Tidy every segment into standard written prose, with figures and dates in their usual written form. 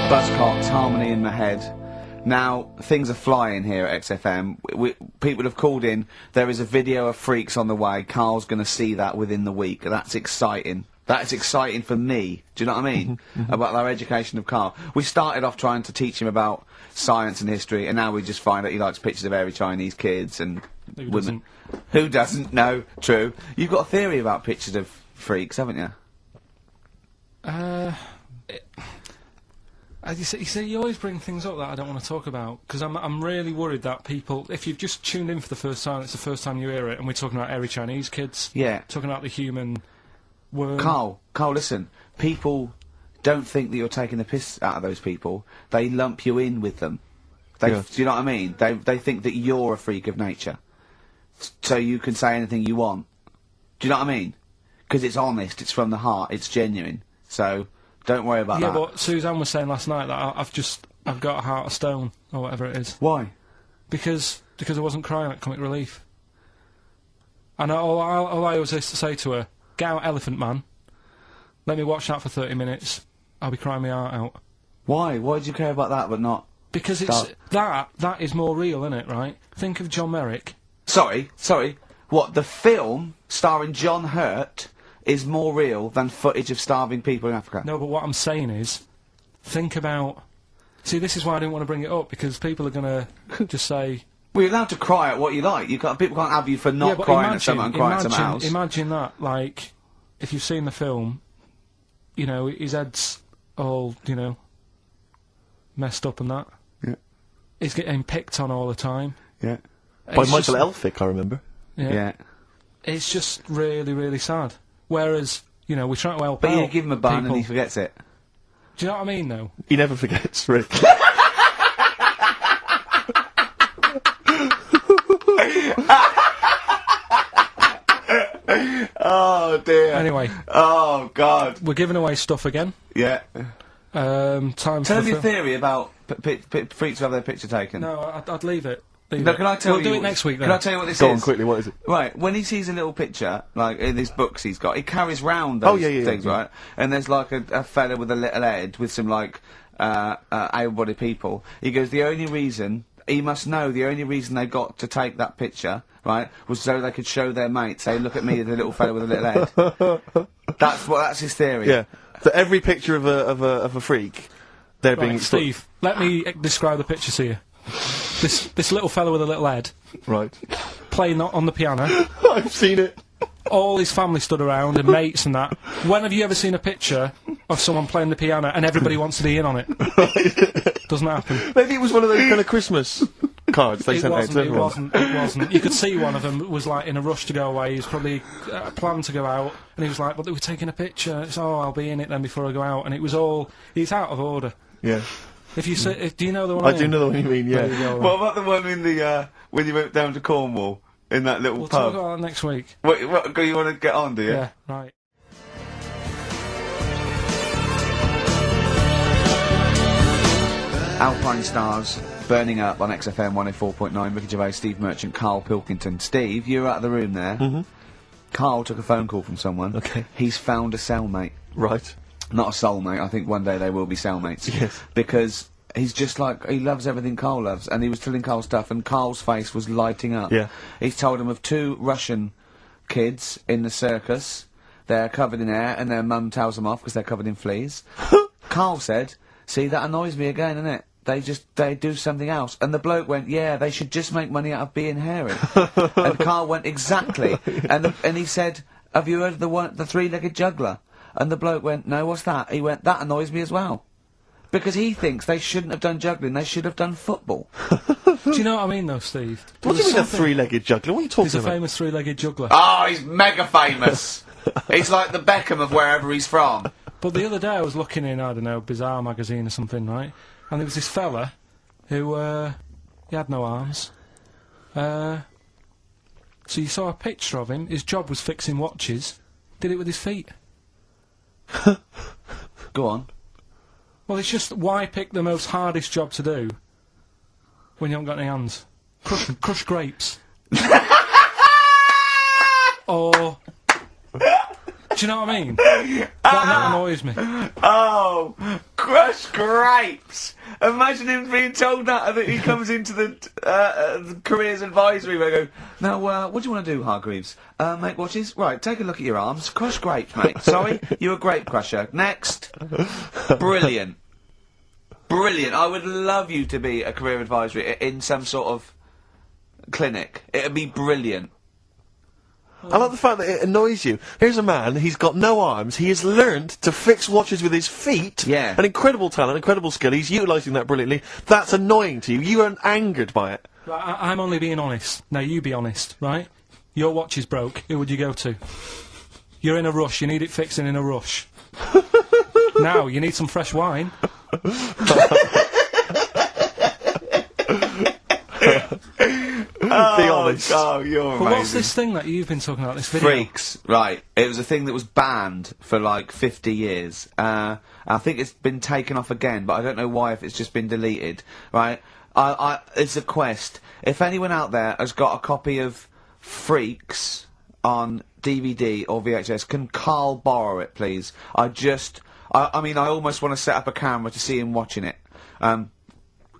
Buzzcocks, Harmony in my head. Now, things are flying here at XFM. People have called in. There is a video of Freaks on the way. Carl's going to see that within the week. That's exciting. That's exciting for me. Do you know what I mean? About our education of Carl. We started off trying to teach him about science and history, and now we just find that he likes pictures of hairy Chinese kids and women. Who doesn't? No, true. You've got a theory about pictures of freaks, haven't you? You see, you always bring things up that I don't want to talk about, because I'm really worried that people, if you've just tuned in for the first time, it's the first time you hear it, and we're talking about hairy Chinese kids. Yeah. Talking about the human worm. Carl, listen. People don't think that you're taking the piss out of those people. They lump you in with them. Do you know what I mean? They think that you're a freak of nature. So you can say anything you want. Do you know what I mean? Because it's honest, it's from the heart, it's genuine. So... don't worry about that. Yeah, but Suzanne was saying last night that I've got a heart of stone, or whatever it is. Why? Because I wasn't crying at Comic Relief. And all I always used to say to her, get out Elephant Man, let me watch that for 30 minutes, I'll be crying my heart out. Why? Why do you care about that but not... Because it's... that is more real, isn't it, right? Think of John Merrick. Sorry. What, the film starring John Hurt... is more real than footage of starving people in Africa? No, but what I'm saying is, think about... See, this is why I didn't want to bring it up, because people are going to just say... Well, you're allowed to cry at what you like. People can't have you for not crying at someone and crying at someone else. Imagine that, like, if you've seen the film, you know, his head's all, you know, messed up and that. Yeah. He's getting picked on all the time. Yeah. By Michael Elphick, I remember. Yeah. It's just really, really sad. Whereas, you know, we're trying to help out. But you give him a bun and he forgets it. Do you know what I mean, though? He never forgets, Rick. Oh, dear. Anyway. Oh, God. We're giving away stuff again. Yeah. Tell me your theory about freaks who have their picture taken. No, I'd leave it. No, can I tell you... We'll do it next week, then. Can I tell you what this is? Go on, quickly, what is it? Right, when he sees a little picture, like in his books he's got, he carries round those things, right? And there's like a fella with a little head with some, like, able-bodied people. He goes, the only reason... he must know the only reason they got to take that picture, right, was so they could show their mates, say, look at me, the little fella with a little head. That's his theory. Yeah. So every picture of a freak, they're being... Steve, let me describe the picture to you. This little fella with a little head. Right. Playing on the piano. I've seen it. All his family stood around, and mates and that. When have you ever seen a picture of someone playing the piano and everybody wants to be in on it? Doesn't happen. Maybe it was one of those kind of Christmas cards they sent out to everyone. It wasn't. You could see one of them was, like, in a rush to go away. He was probably planned to go out, and he was like, but they were taking a picture. It's, oh, I'll be in it then before I go out. And it was all... he's out of order. Yeah. If you say... do you know the one I mean? do know the one you mean, yeah. What about the one in the, when you went down to Cornwall? In that little we'll pub? We'll talk about that next week. What, you want to get on, do you? Yeah, right. Alpine Stars, Burning Up on XFM 104.9, Ricky Gervais, Steve Merchant, Karl Pilkington. Steve, you were out of the room there. Mm-hmm. Karl took a phone call from someone. Okay. He's found a cellmate. Right. Not a soulmate, I think one day they will be cellmates. Yes. Because he's just like, he loves everything Karl loves, and he was telling Karl stuff, and Karl's face was lighting up. Yeah. He's told him of 2 Russian kids in the circus. They're covered in hair, and their mum tells them off because they're covered in fleas. Karl said, see, that annoys me again, innit? They do something else. And the bloke went, yeah, they should just make money out of being hairy. And Karl went, exactly. And he said, have you heard of the 3-legged juggler? And the bloke went, no, what's that? He went, that annoys me as well. Because he thinks they shouldn't have done juggling, they should have done football. Do you know what I mean, though, Steve? What do you mean a 3-legged juggler? What are you talking about? He's a famous 3-legged juggler. Oh, he's mega famous. He's like the Beckham of wherever he's from. But the other day I was looking in, I don't know, Bizarre magazine or something, right? And there was this fella who, he had no arms. So you saw a picture of him, his job was fixing watches, did it with his feet. Go on. Well, it's just, why pick the most hardest job to do when you haven't got any hands? Crush grapes. Or... do you know what I mean? That annoys me. Oh, Crushed grapes! Imagine him being told that, and that he comes into the careers advisory where they go, now, what do you want to do, Hargreaves? Make watches? Right, take a look at your arms. Crush grapes, mate. Sorry, you're a grape crusher. Next. Brilliant. Brilliant. I would love you to be a career advisory in some sort of clinic. It'd be brilliant. I like the fact that it annoys you. Here's a man, he's got no arms, he has learned to fix watches with his feet. Yeah. An incredible talent, incredible skill, he's utilising that brilliantly. That's annoying to you. You are angered by it. I'm only being honest. Now, you be honest, right? Your watch is broke. Who would you go to? You're in a rush. You need it fixing in a rush. Now, you need some fresh wine. Be honest. Oh, you're amazing. But what's this thing that you've been talking about, this video? Freaks, right. It was a thing that was banned for like 50 years. I think it's been taken off again, but I don't know why, if it's just been deleted, right? It's a quest. If anyone out there has got a copy of Freaks on DVD or VHS, can Karl borrow it, please? I mean, I almost want to set up a camera to see him watching it.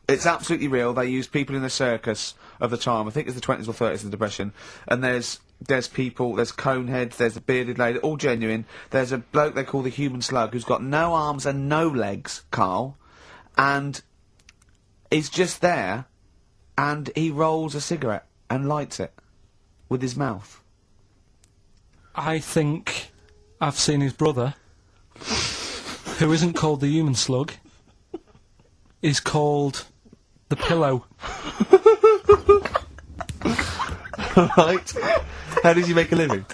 It's absolutely real. They used people in the circus of the time. I think it's the 20s or 30s of the Depression. And there's people, there's coneheads, there's a bearded lady, all genuine. There's a bloke they call the Human Slug who's got no arms and no legs, Karl. And he's just there, and he rolls a cigarette and lights it with his mouth. I think I've seen his brother, who isn't called the Human Slug, is called the Pillow. Right. How does he make a living?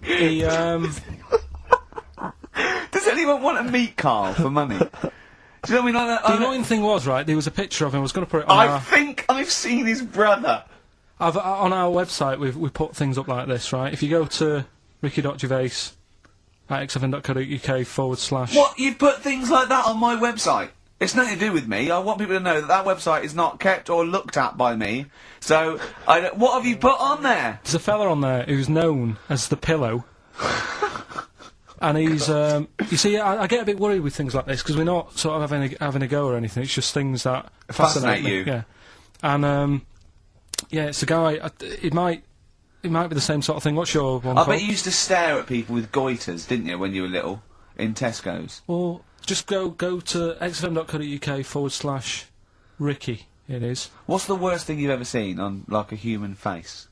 He, Does anyone want to meet Karl for money? Do you know what I mean? the annoying thing was, right, there was a picture of him. I was going to put it on I think I've seen his brother. on our website, we put things up like this, right? If you go to ricky.gervais at xfn.co.uk / What? You put things like that on my website? It's nothing to do with me. I want people to know that that website is not kept or looked at by me. So, what have you put on there? There's a fella on there who's known as the Pillow. And he's, you see, I get a bit worried with things like this, because we're not sort of having a go or anything. It's just things that Fascinate me. you. Yeah. And, yeah, it's a guy, it might be the same sort of thing. What's your one I called? bet you used to stare at people with goiters, didn't you, when you were little? In Tesco's. Well, just go to xfm.co.uk / Ricky, it is. What's the worst thing you've ever seen on, like, a human face?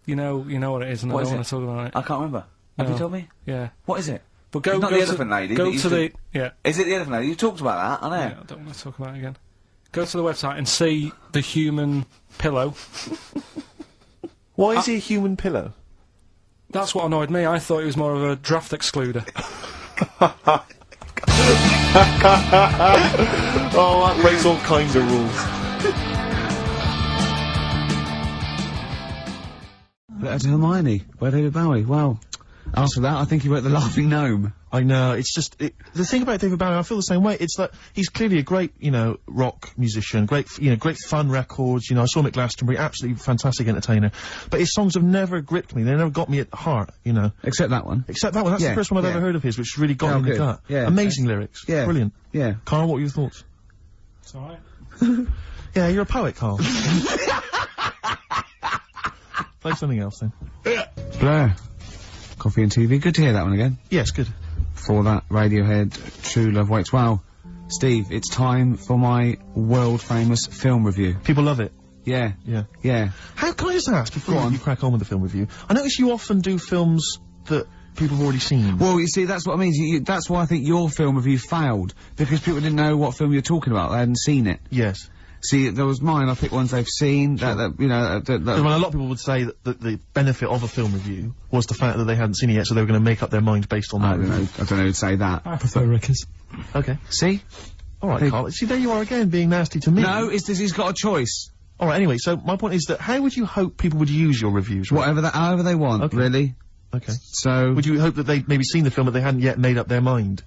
You know what it is, and What I is don't it? want to talk about it. I can't remember. Have you told me? Yeah. What is it? But go, It's not go the to, elephant lady Go that to used the, yeah. Is it the elephant lady? You talked about that, I know. Yeah, I don't want to talk about it again. Go to the website and see the Human Pillow. Why is he a human pillow? That's what annoyed me. I thought he was more of a draft excluder. Oh, that breaks all kinds of rules. Letter to Hermione by David Bowie. Wow. After that, I think he wrote The Laughing Gnome. I know, it's just, the thing about David Bowie, I feel the same way, it's that he's clearly a great, rock musician, great fun records, I saw him at Glastonbury, absolutely fantastic entertainer, but his songs have never gripped me, they never got me at heart, Except that one. Except that one, that's the first one I've ever heard of his, which really got me in the gut. Yeah. Amazing lyrics. Yeah. Brilliant. Yeah. Carl, what were your thoughts? It's alright. Yeah, you're a poet, Carl. Play something else then. Blur. Coffee and TV. Good to hear that one again. Yes, good. For that, Radiohead, True Love Waits. Wow. Steve, it's time for my world-famous film review. People love it. Yeah. Yeah. Yeah. How, can I just ask, before Go on. you crack on with the film review, I notice you often do films that people have already seen. Well, you see, that's what I mean. That's why I think your film review failed. Because people didn't know what film you're talking about. They hadn't seen it. Yes. See, there was mine. I picked ones they've seen. Sure. That Well, a lot of people would say that the benefit of a film review was the fact that they hadn't seen it yet, so they were going to make up their mind based on that. I don't know who'd say that. I prefer Ricker's. Okay. See? Alright, Carl. See, there you are again, being nasty to me. No, he's got a choice. Alright, anyway, so my point is that how would you hope people would use your reviews? Right? However they want, Okay. really. Okay. So Would you hope that they'd maybe seen the film but they hadn't yet made up their mind?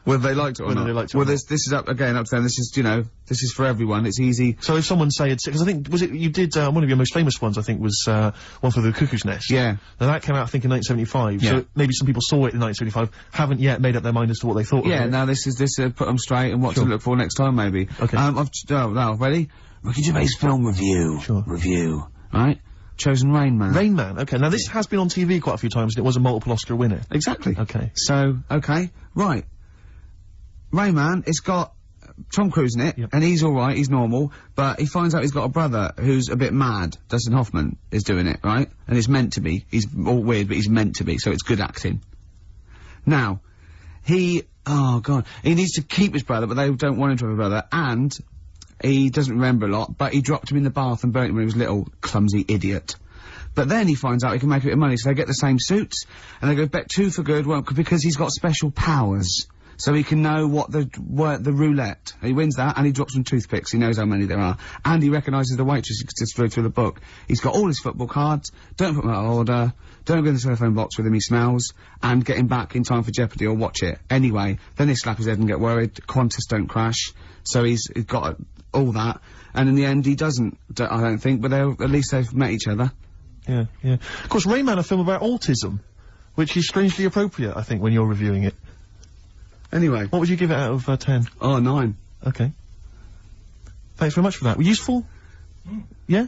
whether they liked it or Whether not. they liked it or well, not. this is up to them. This is, you know, this is for everyone. It's easy. So if someone say it's, because I think, was it, you did, one of your most famous ones, I think, was, one for the Cuckoo's Nest. Yeah. Now that came out, I think, in 1975. Yeah. So maybe some people saw it in 1975, haven't yet made up their mind as to what they thought Yeah. of it. Now this put them straight and what to look for next time, maybe. Okay. Now ready? Ricky Gervais film review. Sure. Review. Right. Chosen Rain Man. Rain Man, okay. Now this has been on TV quite a few times and it was a multiple Oscar winner. Exactly. Okay. So, okay, right. Rain Man, it's got Tom Cruise in it, Yep. and he's alright, he's normal, but he finds out he's got a brother who's a bit mad. Dustin Hoffman is doing it, right? And it's meant to be. He's all weird, but he's meant to be, so it's good acting. Now, oh god, he needs to keep his brother, but they don't want him to have a brother, and he doesn't remember a lot, but he dropped him in the bath and burnt him when he was little, clumsy idiot. But then he finds out he can make a bit of money, so they get the same suits, and they go bet two for good, well, because he's got special powers. So he can know what the roulette. He wins that, and he drops some toothpicks. He knows how many there are. And he recognises the waitress who just through the book. He's got all his football cards, don't put them out of order, don't go in the telephone box with him, he smells, and get him back in time for Jeopardy or watch it. Anyway, then they slap his head and get worried, Qantas don't crash, so he's got all that, and in the end he doesn't, I don't think, but at least they've met each other. Yeah, yeah. Of course, Rain Man, a film about autism, which is strangely appropriate, I think, when you're reviewing it. Anyway. What would you give it out of 10? Oh, 9. Okay. Thanks very much for that. Useful? Yeah?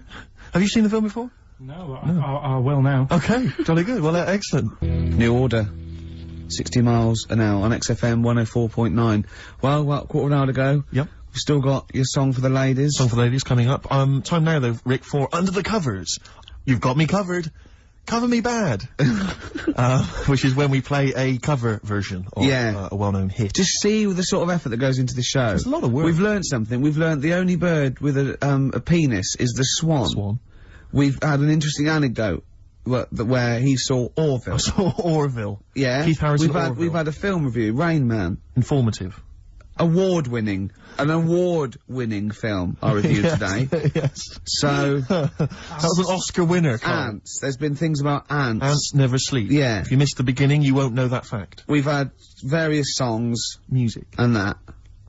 Have you seen the film before? No, I will now. Okay, jolly good. Well, excellent. New Order. 60 miles an hour on XFM 104.9. Well, quarter of an hour to go. Yep. We've still got your song for the ladies. Song for the ladies coming up. Time now, though, Rick, for Under the Covers. You've got me covered. Cover Me Bad. Which is when we play a cover version of a well-known hit. Just see the sort of effort that goes into the show. There's a lot of work. We've learned something. We've learned the only bird with a penis is the swan. Swan. We've had an interesting anecdote where he saw Orville. I saw Orville. Yeah. Keith Harrison We've Orville. had a film review, Rain Man. Informative. An award-winning film I reviewed today. Yes. So, That was an Oscar winner, Carl. ants. There's been things about ants. Ants never sleep. Yeah. If you missed the beginning, you won't know that fact. We've had various songs Music. and that.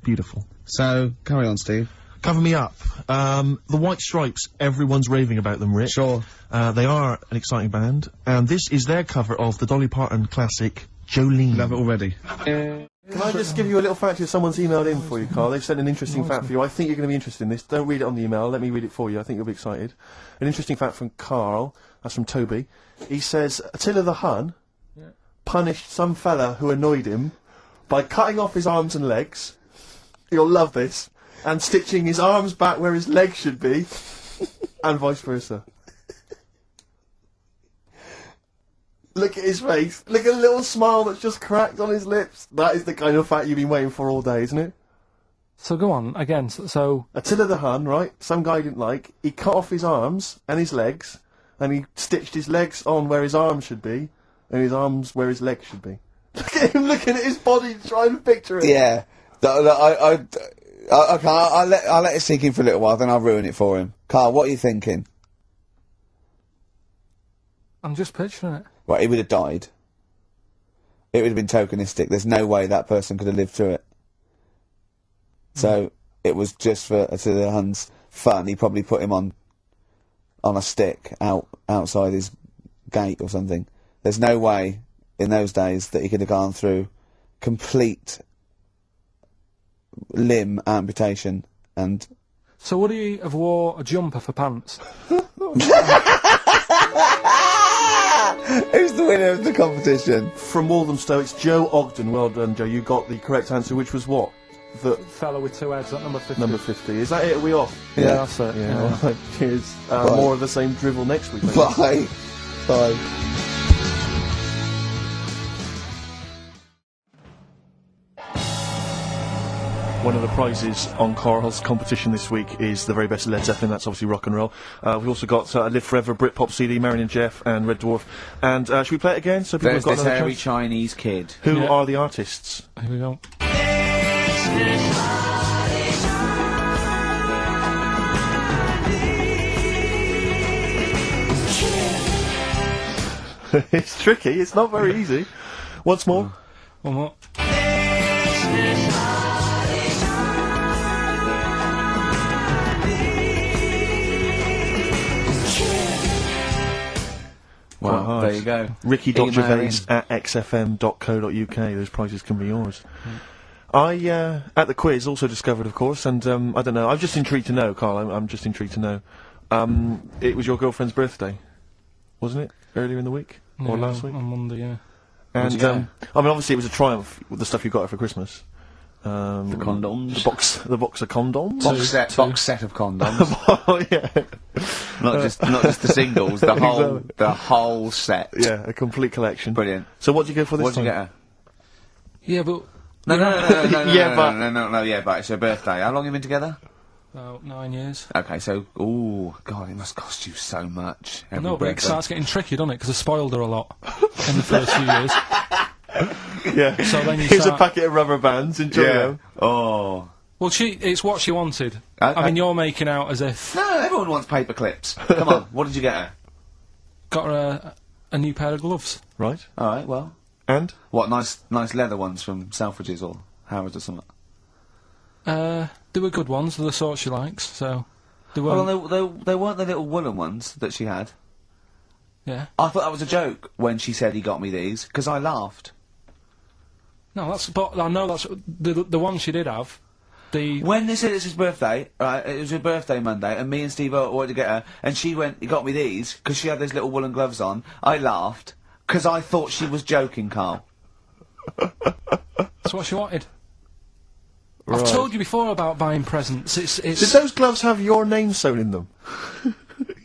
Beautiful. So, carry on, Steve. Cover Me Up. The White Stripes, everyone's raving about them, Rick. Sure. They are an exciting band, and this is their cover of the Dolly Parton classic, Jolene. Love it already. Can I just give you a little fact here? Someone's emailed in for you, Carl. They've sent an interesting fact for you. I think you're going to be interested in this. Don't read it on the email. Let me read it for you. I think you'll be excited. An interesting fact from Carl. That's from Toby. He says, Attila the Hun punished some fella who annoyed him by cutting off his arms and legs. You'll love this. And stitching his arms back where his legs should be. And vice versa. Look at his face. Look at the little smile that's just cracked on his lips. That is the kind of fact you've been waiting for all day, isn't it? So go on, again, so... Attila the Hun, right? Some guy didn't like. He cut off his arms and his legs, and he stitched his legs on where his arms should be, and his arms where his legs should be. Look at him looking at his body, trying to picture it. Yeah. Okay, I'll let it sink in for a little while, then I'll ruin it for him. Carl, what are you thinking? I'm just picturing it. Right, he would have died. It would have been tokenistic. There's no way that person could have lived through it. So, it was just for the Hun's fun. He probably put him on a stick outside his gate or something. There's no way, in those days, that he could have gone through complete limb amputation and... So would he have wore a jumper for pants? Who's the winner of the competition? From Walthamstow, it's Joe Ogden. Well done, Joe. You got the correct answer, which was what? The Fella with two heads at number 50. number 50. Is that it? Are we off? Yeah, that's it. Yeah. All right. Cheers. More of the same drivel next week. maybe. Bye. Bye. One of the prizes on Carl's competition this week is the very best Led Zeppelin. That's obviously rock and roll. We've also got Live Forever, Britpop CD, Marion and Jeff, and Red Dwarf. And should we play it again? So people There's have got this another hairy chance? Chinese kid. Who Yeah. are the artists? Here we go. It's tricky. It's not very easy. Once more. One more. Well, hard. there you go. Ricky.Gervais at xfm.co.uk. Those prizes can be yours. I, at the quiz, also discovered, of course, and I don't know, I'm just intrigued to know, Carl, I'm just intrigued to know. It was your girlfriend's birthday, wasn't it? Earlier in the week? Or last week? On Monday, yeah. What'd you And, I mean, obviously it was a triumph with the stuff you got her for Christmas. The condoms. The box of condoms? Box set of condoms. Oh, yeah. not just the singles, the whole set. Yeah, a complete collection. Brilliant. So what did you go for this What'd you time? get her? Yeah, but... No, Yeah, but it's her birthday. How long have you been together? About 9 years. Okay, so, ooh, God, it must cost you so much. I every know, but it birthday. starts getting tricky, doesn't it? Because I spoiled her a lot in the first few years. Yeah. So then you Here's start... a packet of rubber bands, enjoy them. Oh. Well, it's what she wanted. Okay. I mean, you're making out as if... No, everyone wants paper clips. Come on, what did you get her? Got her a new pair of gloves. Right. Alright, well. And? What, nice leather ones from Selfridges or Harrods or something? They were good ones, they're the sort she likes, so... They Well, weren't... they weren't the little woolen ones that she had. Yeah. I thought that was a joke when she said he got me these, because I laughed. No, that's... But I know that's... The one she did have, the... When they said it's his birthday, right, it was her birthday Monday, and me and Steve wanted to get her, and she went, he got me these, because she had those little woolen gloves on, I laughed, because I thought she was joking, Carl. That's what she wanted. Right. I've told you before about buying presents. It's Did those gloves have your name sewn in them?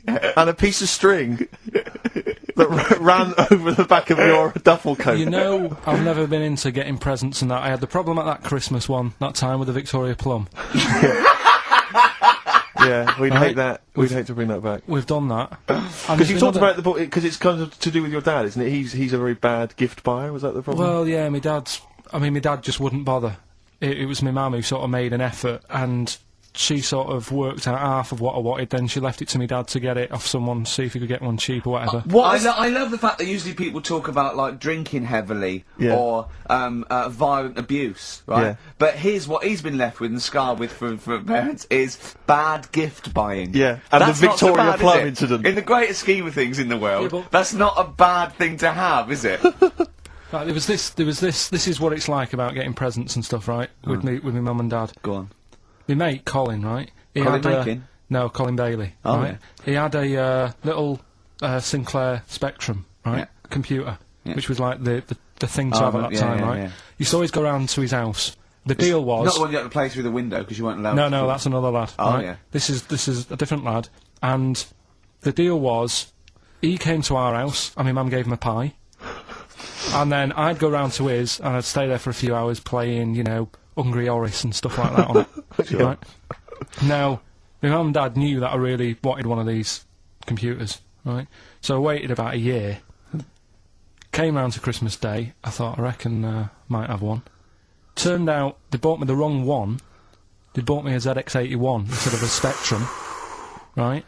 And a piece of string that ran over the back of your duffel coat? You know, I've never been into getting presents and that. I had the problem at that Christmas one, that time with the Victoria Plum. Yeah, we'd hate that. We'd hate to bring that back. We've done that. Because you talked about the book, because it's kind of to do with your dad, isn't it? He's a very bad gift buyer, was that the problem? Well, yeah, my dad just wouldn't bother. It was my mum who sort of made an effort, and she sort of worked out half of what I wanted, then she left it to my dad to get it off someone, see if he could get one cheap or whatever. I love the fact that usually people talk about, like, drinking heavily, or, violent abuse, right? Yeah. But here's what he's been left with and scarred with from parents is bad gift buying. Yeah, and That's the not so Victoria bad, is Plum it? incident. In the greater scheme of things in the world, Yeah, but- that's not a bad thing to have, is it? Right, there was this, this is what it's like about getting presents and stuff, right? With my mum and dad. Go on. My mate, Colin, right? He Colin had, Makin? No, Colin Bailey. Oh, right? He had a little Sinclair Spectrum, right? Yeah. Computer, Yeah. which was like the thing to Oh, have at that yeah, time, yeah, right? yeah. Used to always go round to his house. The deal was... Not the one you had to play through the window because you weren't allowed No, that's another lad. Oh, right? yeah. This is a different lad. And the deal was, he came to our house, and my mum gave him a pie. And then I'd go round to his, and I'd stay there for a few hours playing, you know, Hungry Horace and stuff like that on it. Right? Now, my mum and dad knew that I really wanted one of these computers, right? So I waited about a year. Came round to Christmas Day, I thought, I reckon might have one. Turned out, they bought me the wrong one. They bought me a ZX81 instead of a Spectrum, right?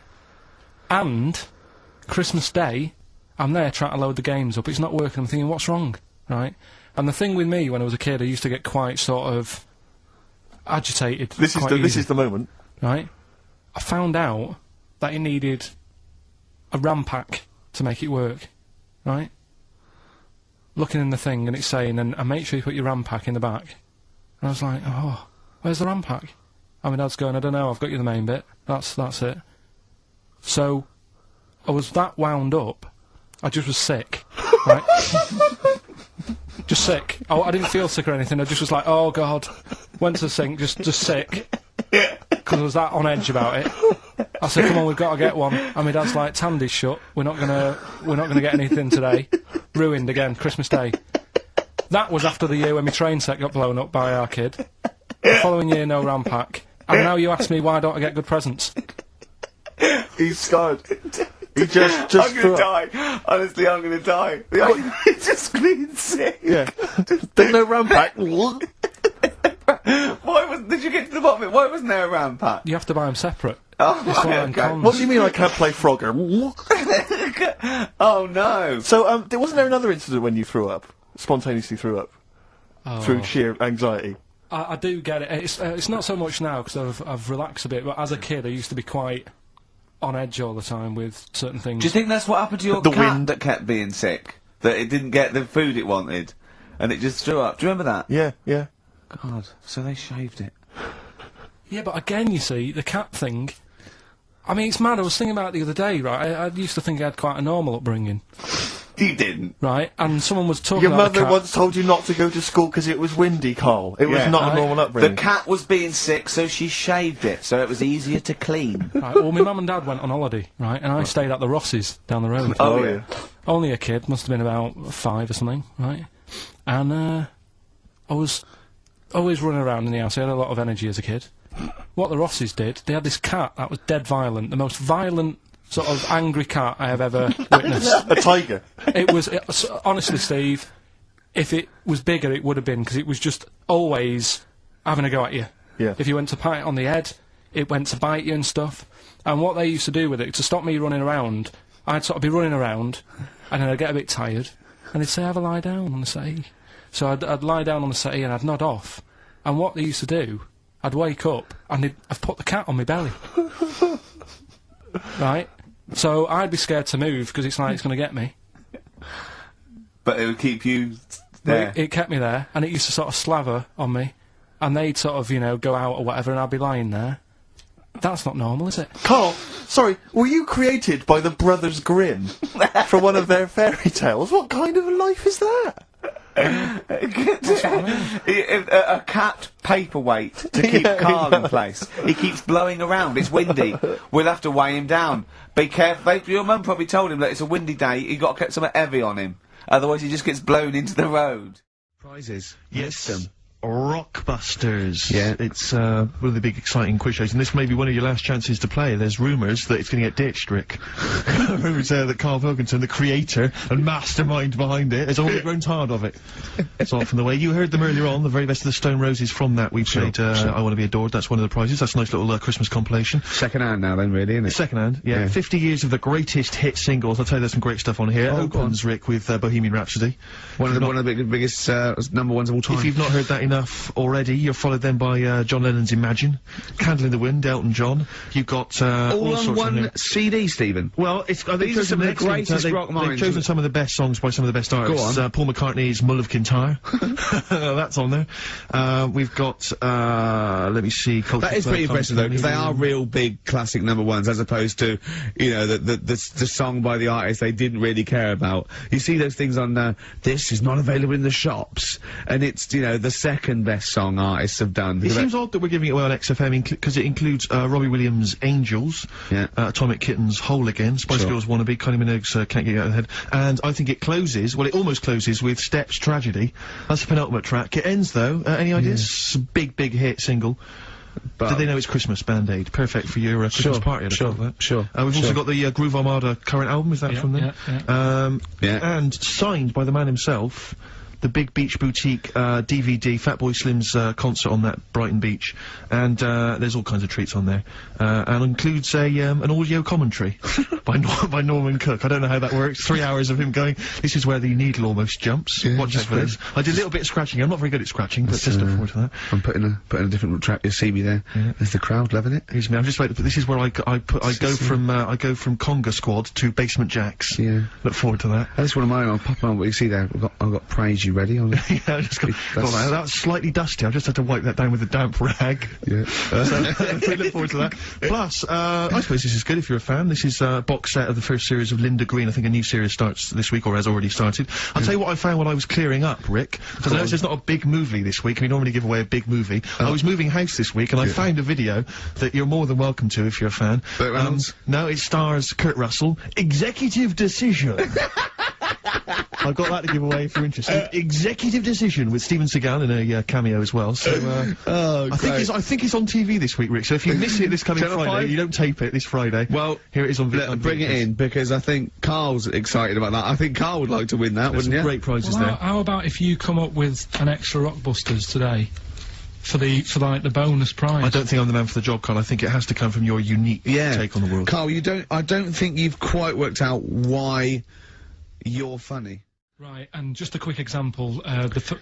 And, Christmas Day, I'm there trying to load the games up, it's not working, I'm thinking, what's wrong, right? And the thing with me, when I was a kid, I used to get quite sort of agitated. This is the moment. Right? I found out that it needed a RAM pack to make it work, right? Looking in the thing and it's saying, and make sure you put your RAM pack in the back. And I was like, oh, where's the RAM pack? And my dad's going, I don't know, I've got you the main bit. That's it. So, I was that wound up, I just was sick, right? Just sick. I didn't feel sick or anything, I just was like, oh god. Went to the sink, just sick. Because I was that on edge about it. I said, come on, we've got to get one. And my dad's like, Tandy's shut, we're not gonna get anything today. Ruined again, Christmas Day. That was after the year when my train set got blown up by our kid. The following year, no RAM pack. And now you ask me, why don't I get good presents? He's scarred. He just I'm threw gonna up. die. Honestly, I'm gonna die. He's just clean sick. Yeah. There's no RAM pack. Did you get to the bottom of it? Why wasn't there a RAM pack? You have to buy them separate. Oh, It's one of them okay. cons. What do you mean I can't play Frogger? Oh no. So, wasn't there another incident when you threw up? Spontaneously threw up? Through sheer anxiety? I do get it. It's not so much now because I've relaxed a bit, but as a kid I used to be quite on edge all the time with certain things. Do you think that's what happened to your The cat wind. that kept being sick? That it didn't get the food it wanted, and it just threw up? Do you remember that? Yeah, yeah. God, so they shaved it. Yeah, but again, you see, the cat thing, I mean, it's mad. I was thinking about it the other day, right? I used to think I had quite a normal upbringing, You didn't. right? And someone was talking Your about the mother cat. once told you not to go to school because it was windy, Carl. It was Yeah. not a Right. normal The upbringing. cat was being sick, so she shaved it, so it was easier to clean. Right, well, my mum and dad went on holiday, right? And I stayed at the Rosses down the road. Oh, yeah. Only a kid, must have been about 5 or something, right? And I was always running around in the house. I had a lot of energy as a kid. What the Rosses did, they had this cat that was dead violent, the most violent sort of angry cat I have ever witnessed. A tiger. Honestly, Steve, if it was bigger, it would have been, because it was just always having a go at you. Yeah. If you went to pat it on the head, it went to bite you and stuff. And what they used to do with it, to stop me running around, I'd sort of be running around, and then I'd get a bit tired, and they'd say, have a lie down on the settee. So I'd lie down on the settee and I'd nod off. And what they used to do, I'd wake up, and I'd put the cat on my belly. Right? So I'd be scared to move, because it's like it's going to get me. But it would keep you But there. it kept me there, and it used to sort of slaver on me, and they'd sort of, you know, go out or whatever, and I'd be lying there. That's not normal, is it? Carl, sorry, were you created by the Brothers Grimm for one of their fairy tales? What kind of a life is that? A cat paperweight to keep Carl in place. He keeps blowing around. It's windy. We'll have to weigh him down. Be careful. Your mum probably told him that it's a windy day. You got to get something heavy on him. Otherwise, he just gets blown into the road. Prizes. Yes. List them. Rockbusters. Yeah. It's one of the big exciting quiz shows, and this may be one of your last chances to play. There's rumours that it's going to get ditched, Rick. Rumours that Karl Pilkington, the creator and mastermind behind it, has already grown tired of it. It's often the way. You heard them earlier on, the very best of the Stone Roses. From that, we played I Want to Be Adored. That's one of the prizes. That's a nice little Christmas compilation. Second hand now then, really, isn't it? Second hand, yeah. Yeah. 50 years of the greatest hit singles. I'll tell you there's some great stuff on here. Oh, go on. Opens, Rick, with Bohemian Rhapsody. One of the biggest number ones of all time. If you've not heard that enough already, you're followed then by John Lennon's Imagine, Candle in the Wind, Elton John. You've got all on sorts on here. one CD, Stephen. Well, it's These are some of the greatest rock They've minds. chosen some of the best songs by some of the best artists. on. Paul McCartney's Mull of Kintyre. That's on there. We've got, let me see, Culture That is Club, pretty impressive though, because they are Company. real big classic number ones, as opposed to, you know, the song by the artist they didn't really care about. You see those things on this is not available in the shops, and it's, you know, the second best song artists have done. It seems odd that we're giving it away on XFM because it includes Robbie Williams' Angels, Yeah. Atomic Kitten's Whole Again, Spice Sure. Girls Wannabe, Kylie Minogue's Can't Get You Out of the Head, and I think it closes, well, it almost closes with Steps Tragedy. That's the penultimate track. It ends though, any ideas? It's a big, big hit single. But Did they know it's Christmas, Band-Aid? Perfect for your Christmas party, I'd have thought that. sure. We've also got the Groove Armada current album, is that from them? Yeah. And signed by the man himself, the Big Beach Boutique DVD, Fatboy Slim's concert on that Brighton beach, and there's all kinds of treats on there, and includes an audio commentary by Norman Cook. I don't know how that works. 3 hours of him going, this is where the needle almost jumps. Watch us for this. I did a little bit of scratching. I'm not very good at scratching, but just look forward to that. I'm putting a different track. You'll see me there. Yeah. There's the crowd loving it. Here's me. I'm just waiting. This is where I go from Conga Squad to Basement Jacks. Yeah. Look forward to that. That's one of mine. I'll pop on what you see there. I've got Praise You ready. Yeah, I just got that was slightly dusty. I just had to wipe that down with a damp rag. Yeah. So we look forward to that. Plus, I suppose this is good if you're a fan. This is a box set of the first series of Linda Green. I think a new series starts this week or has already started. I'll tell you what I found while I was clearing up, Rick, because I noticed there's not a big movie this week. We normally give away a big movie. I was moving house this week and I found a video that you're more than welcome to if you're a fan. Burt Reynolds? No, it stars Kurt Russell. Executive Decision. I've got that to give away if you're interested. Executive Decision with Steven Seagal in a cameo as well. So I think it's on TV this week, Rick. So if you miss it this coming Channel Friday, 5? you don't tape it this Friday. Well, here it is on video. bring it in, because I think Carl's excited about that. I think Carl would like to win that, There's wouldn't some you? great prizes Well, there. how about if you come up with an extra Rockbusters today? for like the bonus prize. I don't think I'm the man for the job, Carl. I think it has to come from your unique take on the world. Carl, I don't think you've quite worked out why you're funny. Right, and just a quick example,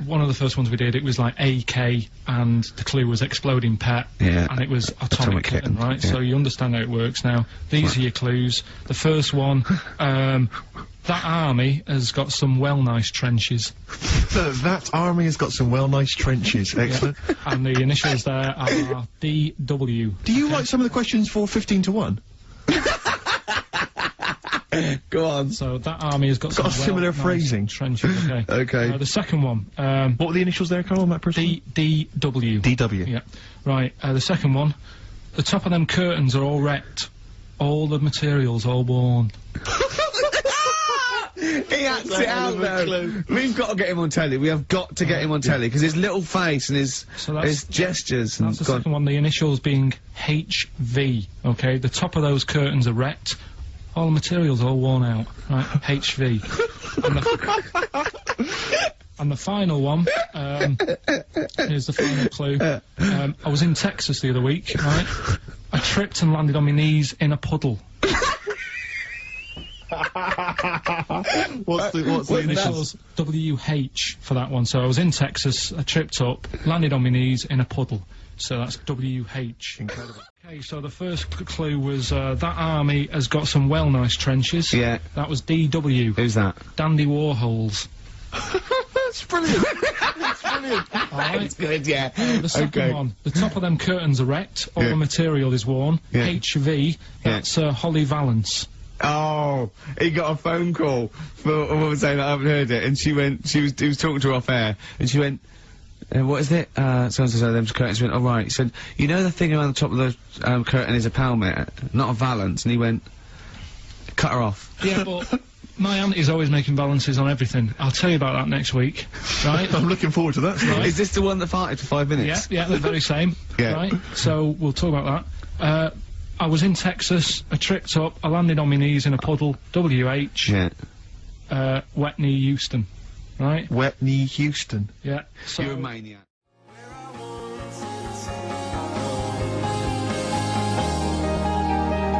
one of the first ones we did, it was like AK, and the clue was exploding pet, and it was atomic kitten, right? Yeah. So you understand how it works now. These are your clues. The first one, that army has got some nice trenches. That army has got some nice trenches. Excellent. And the initials there are DW. Do you write some of the questions for 15 to 1? Go on. So that army has got some a similar nice phrasing. trenches, okay. Okay. The second one, What were the initials there, Carl, on that person? DW. DW. Yeah. Right, the second one, the top of them curtains are all wrecked. All the materials all worn. He acts it out though. We've got to get him on telly. We have got to get him on telly because his little face and his gestures. That's the second one. The initials being HV. Okay, the top of those curtains are wrecked. All the materials all worn out. Right, HV. And the final one. Here's the final clue. I was in Texas the other week. Right, I tripped and landed on my knees in a puddle. What's the initials? WH for that one. So I was in Texas, I tripped up, landed on my knees in a puddle. So that's WH. Incredible. Okay, so the first clue was that army has got some nice trenches. Yeah. That was DW. Who's that? Dandy Warhols. That's brilliant. That's brilliant. Alright. It's good, yeah. The second one, the top of them curtains are wrecked, all the material is worn. Yeah. HV, that's Holly Valance. Oh, he got a phone call for a woman saying I haven't heard it, and he was talking to her off air, and she went, what is it? So-and-so them curtains. She went, oh right. He said, you know the thing around the top of the curtain is a palmet, not a valance, and he went, cut her off. Yeah, but my auntie's always making balances on everything. I'll tell you about that next week, right? I'm looking forward to that. Right. Is this the one that farted for 5 minutes? Yeah, the very same. Yeah. Right? So, we'll talk about that. I was in Texas, I tripped up, I landed on my knees in a puddle, WH, Yeah. wet knee Houston, right? Wet knee Houston. Yeah, so... You're a maniac.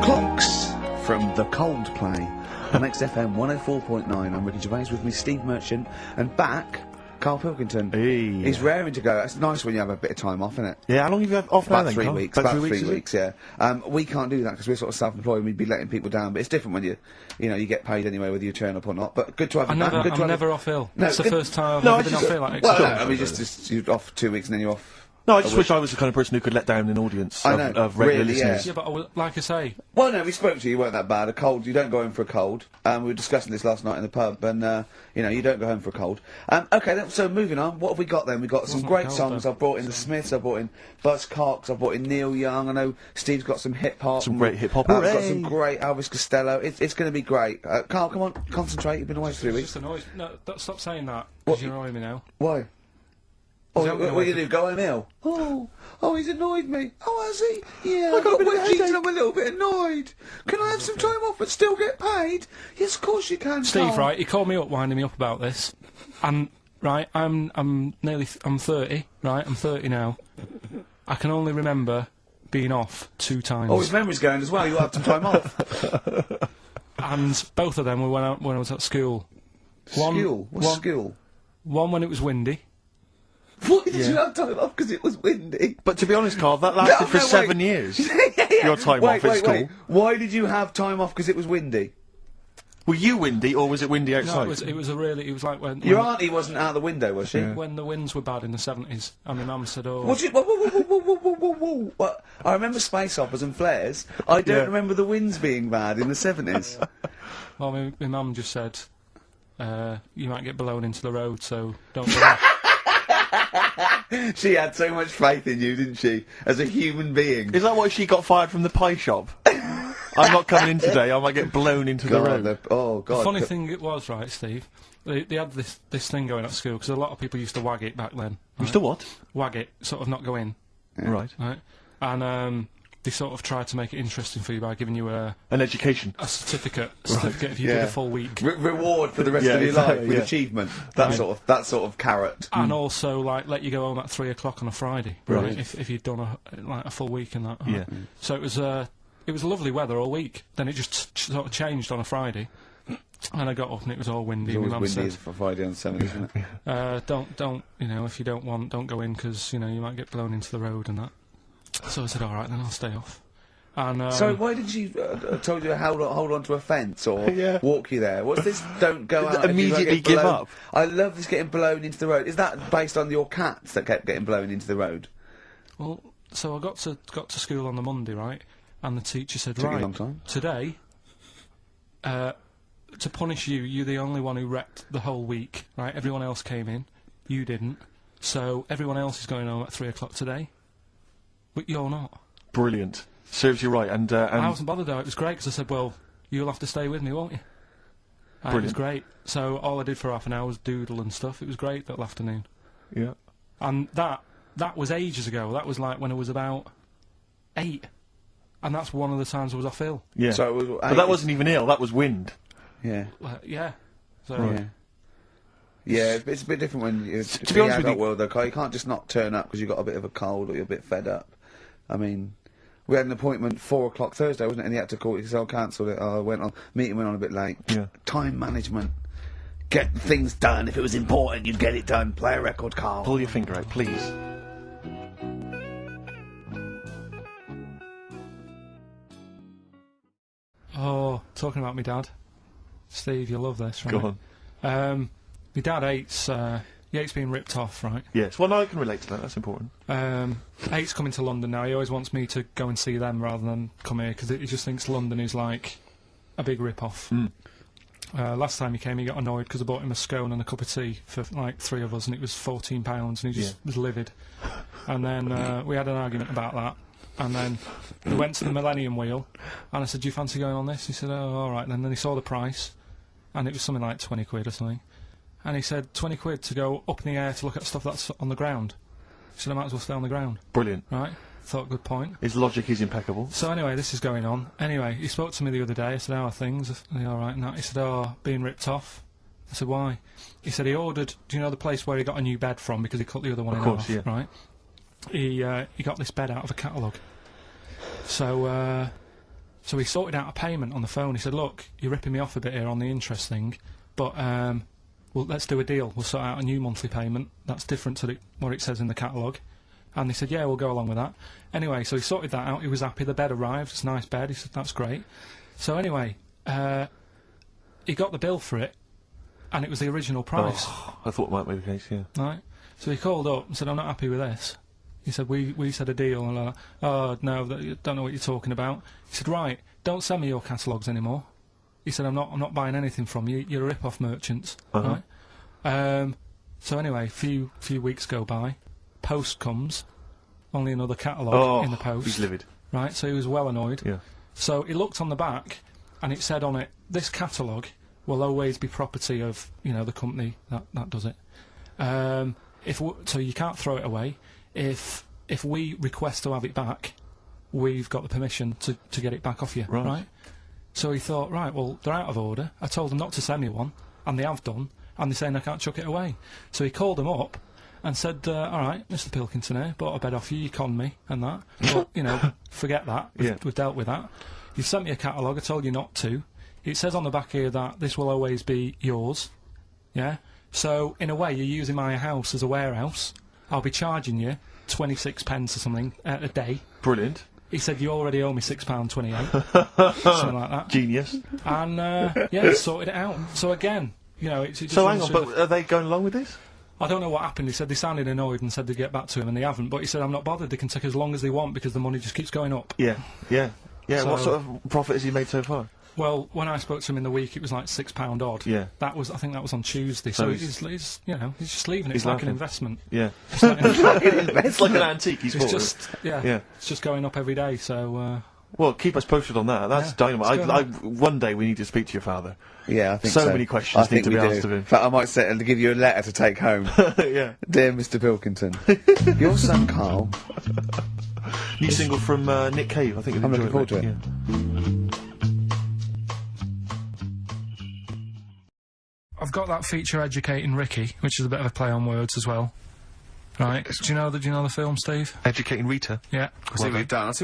Clocks from The Coldplay on XFM 104.9. I'm Ricky Gervais, with me Steve Merchant, and back, Karl Pilkington. Hey. He's raring to go. It's nice when you have a bit of time off, isn't it? Yeah, how long have you had off now About then, 3 Carl? weeks. About About 3 3 weeks, yeah. We can't do that because we're sort of self-employed and we'd be letting people down, but it's different when you get paid anyway whether you turn up or not. But good to have you back. Good to I'm have never you. off ill. No, It's the good- first time I've No, ever I been just- off ill, like, Well, except- no, I mean, just you're off 2 weeks and then you're off. No, I just wish I was the kind of person who could let down an audience I know, of regular really, yeah. listeners. Yeah, but like I say, Well, no, we spoke to you. You weren't that bad. A cold, you don't go home for a cold. We were discussing this last night in the pub, and you don't go home for a cold. Okay, then, so moving on. What have we got then? We've got some Wasn't great cold, songs. though. I've brought in the Smiths. I've brought in Buzz Cox. I've brought in Neil Young. I know Steve's got some hip hop. Some great hip hop. We've got Hooray! some great Elvis Costello. It's going to be great. Carl, come on, concentrate. You've been away for 3 it's weeks. just annoys. No, stop saying that, What? because you're annoying me now. Why? Oh, He's what out are you do? Go home ill? Oh, he's annoyed me. Oh, has he? Yeah, I got a bit of wet a jeans headache. and I'm a little bit annoyed. Can I have some time off but still get paid? Yes, of course you can, Steve, Carl. right, he called me up, winding me up about this, and, right, I'm 30, right, I'm 30 now. I can only remember being off 2 times. Oh, his memory's going as well. You'll have some time off. And both of them were when I was at school. School? What's school? One when it was windy. Why did you have time off? Because it was windy. But to be honest, Carl, that lasted for wait. 7 years. Your time wait, off at school. Wait. Why did you have time off? Because it was windy. Were you windy, or was it windy No, outside? it was like when... Your auntie wasn't out the window, was she? When the winds were bad in the 70s, and my mum said, oh... Was it? Whoa. What? I remember space operas and flares. I don't Yeah. remember the winds being bad in the 70s. Well, my mum just said, you might get blown into the road, so don't go. She had so much faith in you, didn't she? As a human being. Is that why she got fired from the pie shop? I'm not coming in today, I might get blown into the road. Oh, God. The funny thing it was, right, Steve, they had this thing going at school, because a lot of people used to wag it back then. You still what? Wag it, sort of not go in, Right. right? And they sort of try to make it interesting for you by giving you a education. certificate if you did a full week. Reward for the rest Yeah, of your exactly, life with yeah. achievement. That sort of carrot. And also, like, let you go home at 3 o'clock on a Friday, Right. If you'd done a full week and that. Yeah. So it was lovely weather all week. Then it just sort of changed on a Friday, and I got up and it was all windy. It's My always mum windy said, for Friday and 7, isn't it? don't, if you don't want, don't go in because, you might get blown into the road and that. So I said, all right, then I'll stay off. And So why did you told you to hold on to a fence or Yeah. walk you there? What's this? Don't go out. if you don't Immediately get give blown- up. I love this getting blown into the road. Is that based on your cats that kept getting blown into the road? well, so I got to school on the Monday, right? And the teacher said, Took you a right, long time. today, to punish you, you're the only one who wrecked the whole week, right? Everyone else came in, you didn't. So everyone else is going home at 3 o'clock today, but you're not. Brilliant. Serves you right. And I wasn't bothered though. It was great because I said, well, you'll have to stay with me, won't you? And it was Brilliant. great. So all I did for half an hour was doodle and stuff. It was great that afternoon. yeah. And that was ages ago. That was like when I was about 8. And that's one of the times I was off ill. Yeah. So it was, but that wasn't even ill. That was wind. Yeah. Yeah. So Yeah. Yeah, it's a bit different when you to be honest with you- world though, Carl. You can't just not turn up because you've got a bit of a cold or you're a bit fed up. I mean, we had an appointment 4 o'clock Thursday, wasn't it? And he had to call it because I cancelled it. Meeting went on a bit late. Yeah. Time management. Get things done. If it was important, you'd get it done. Play a record, Carl. Pull your finger out, please. Oh, talking about my dad. Steve, you'll love this, right? Go on. My dad hates being ripped off, right? Yes. Well, no, I can relate to that. That's important. Hates coming to London now. He always wants me to go and see them rather than come here because he just thinks London is like a big rip-off. Last time he came, he got annoyed because I bought him a scone and a cup of tea for like 3 of us, and it was £14, and he just was livid. And then we had an argument about that. And then we went to the Millennium Wheel, and I said, do you fancy going on this? He said, oh, all right. And then he saw the price, and it was something like 20 quid or something. And he said, 20 quid to go up in the air to look at stuff that's on the ground. He said, I might as well stay on the ground. Brilliant. Right? Thought, good point. His logic is impeccable. So anyway, this is going on. Anyway, he spoke to me the other day. I said, how are things? Are they all right? And that. He said, oh, being ripped off. I said, why? He said he ordered, do you know the place where he got a new bed from because he cut the other one in course, half, yeah. right? He got this bed out of a catalogue. So he sorted out a payment on the phone. He said, look, you're ripping me off a bit here on the interest thing, but well, let's do a deal. We'll sort out a new monthly payment that's different to what it says in the catalogue. And he said, yeah, we'll go along with that. Anyway, so he sorted that out. He was happy. The bed arrived. It's a nice bed. He said, that's great. So anyway, he got the bill for it, and it was the original price. Oh, I thought it might be the case, yeah. Right? So he called up and said, I'm not happy with this. He said, we said a deal. And I'm like, oh, no, don't know what you're talking about. He said, right, don't send me your catalogues anymore. He said, I'm not buying anything from you. You're a rip-off merchant. Right? So anyway, few weeks go by. Post comes. Only another catalogue in the post. He's livid. Right, so he was well annoyed. Yeah. So he looked on the back, and it said on it, this catalogue will always be property of, the company that does it. So you can't throw it away. If we request to have it back, we've got the permission to get it back off you, right? So he thought, right, well, they're out of order. I told them not to send me one, and they have done, and they're saying I can't chuck it away. So he called them up and said, all right, Mr. Pilkington here, bought a bed off you, you conned me, and that. But, forget that. We've dealt with that. You've sent me a catalogue, I told you not to. It says on the back here that this will always be yours, yeah? So, in a way, you're using my house as a warehouse. I'll be charging you 26 pence or something a day. Brilliant. He said, you already owe me £6.28. Something like that. Genius. And, sorted it out. So again, it just... So hang on, but are they going along with this? I don't know what happened. He said they sounded annoyed and said they'd get back to him, and they haven't. But he said, I'm not bothered. They can take as long as they want because the money just keeps going up. Yeah. So- What sort of profit has he made so far? Well, when I spoke to him in the week, it was like £6 odd. Yeah. I think that was on Tuesday. So he's just leaving it. he's It's like laughing. an investment. Yeah. It's like It's like an antique he's It's bought. just, Yeah. it's just going up every day, so, Well, keep us posted on that. That's dynamite. One day we need to speak to your father. Yeah, I think so. So many questions need to be asked of him. In fact, I might set to give you a letter to take home. Yeah. Dear Mr. Pilkington, your son Karl. New single from Nick Cave. I think you'll I'm enjoy looking forward to it. Yeah. I've got that feature Educating Ricky, which is a bit of a play on words as well. Right. Do you know the film, Steve? Educating Rita. Yeah. I see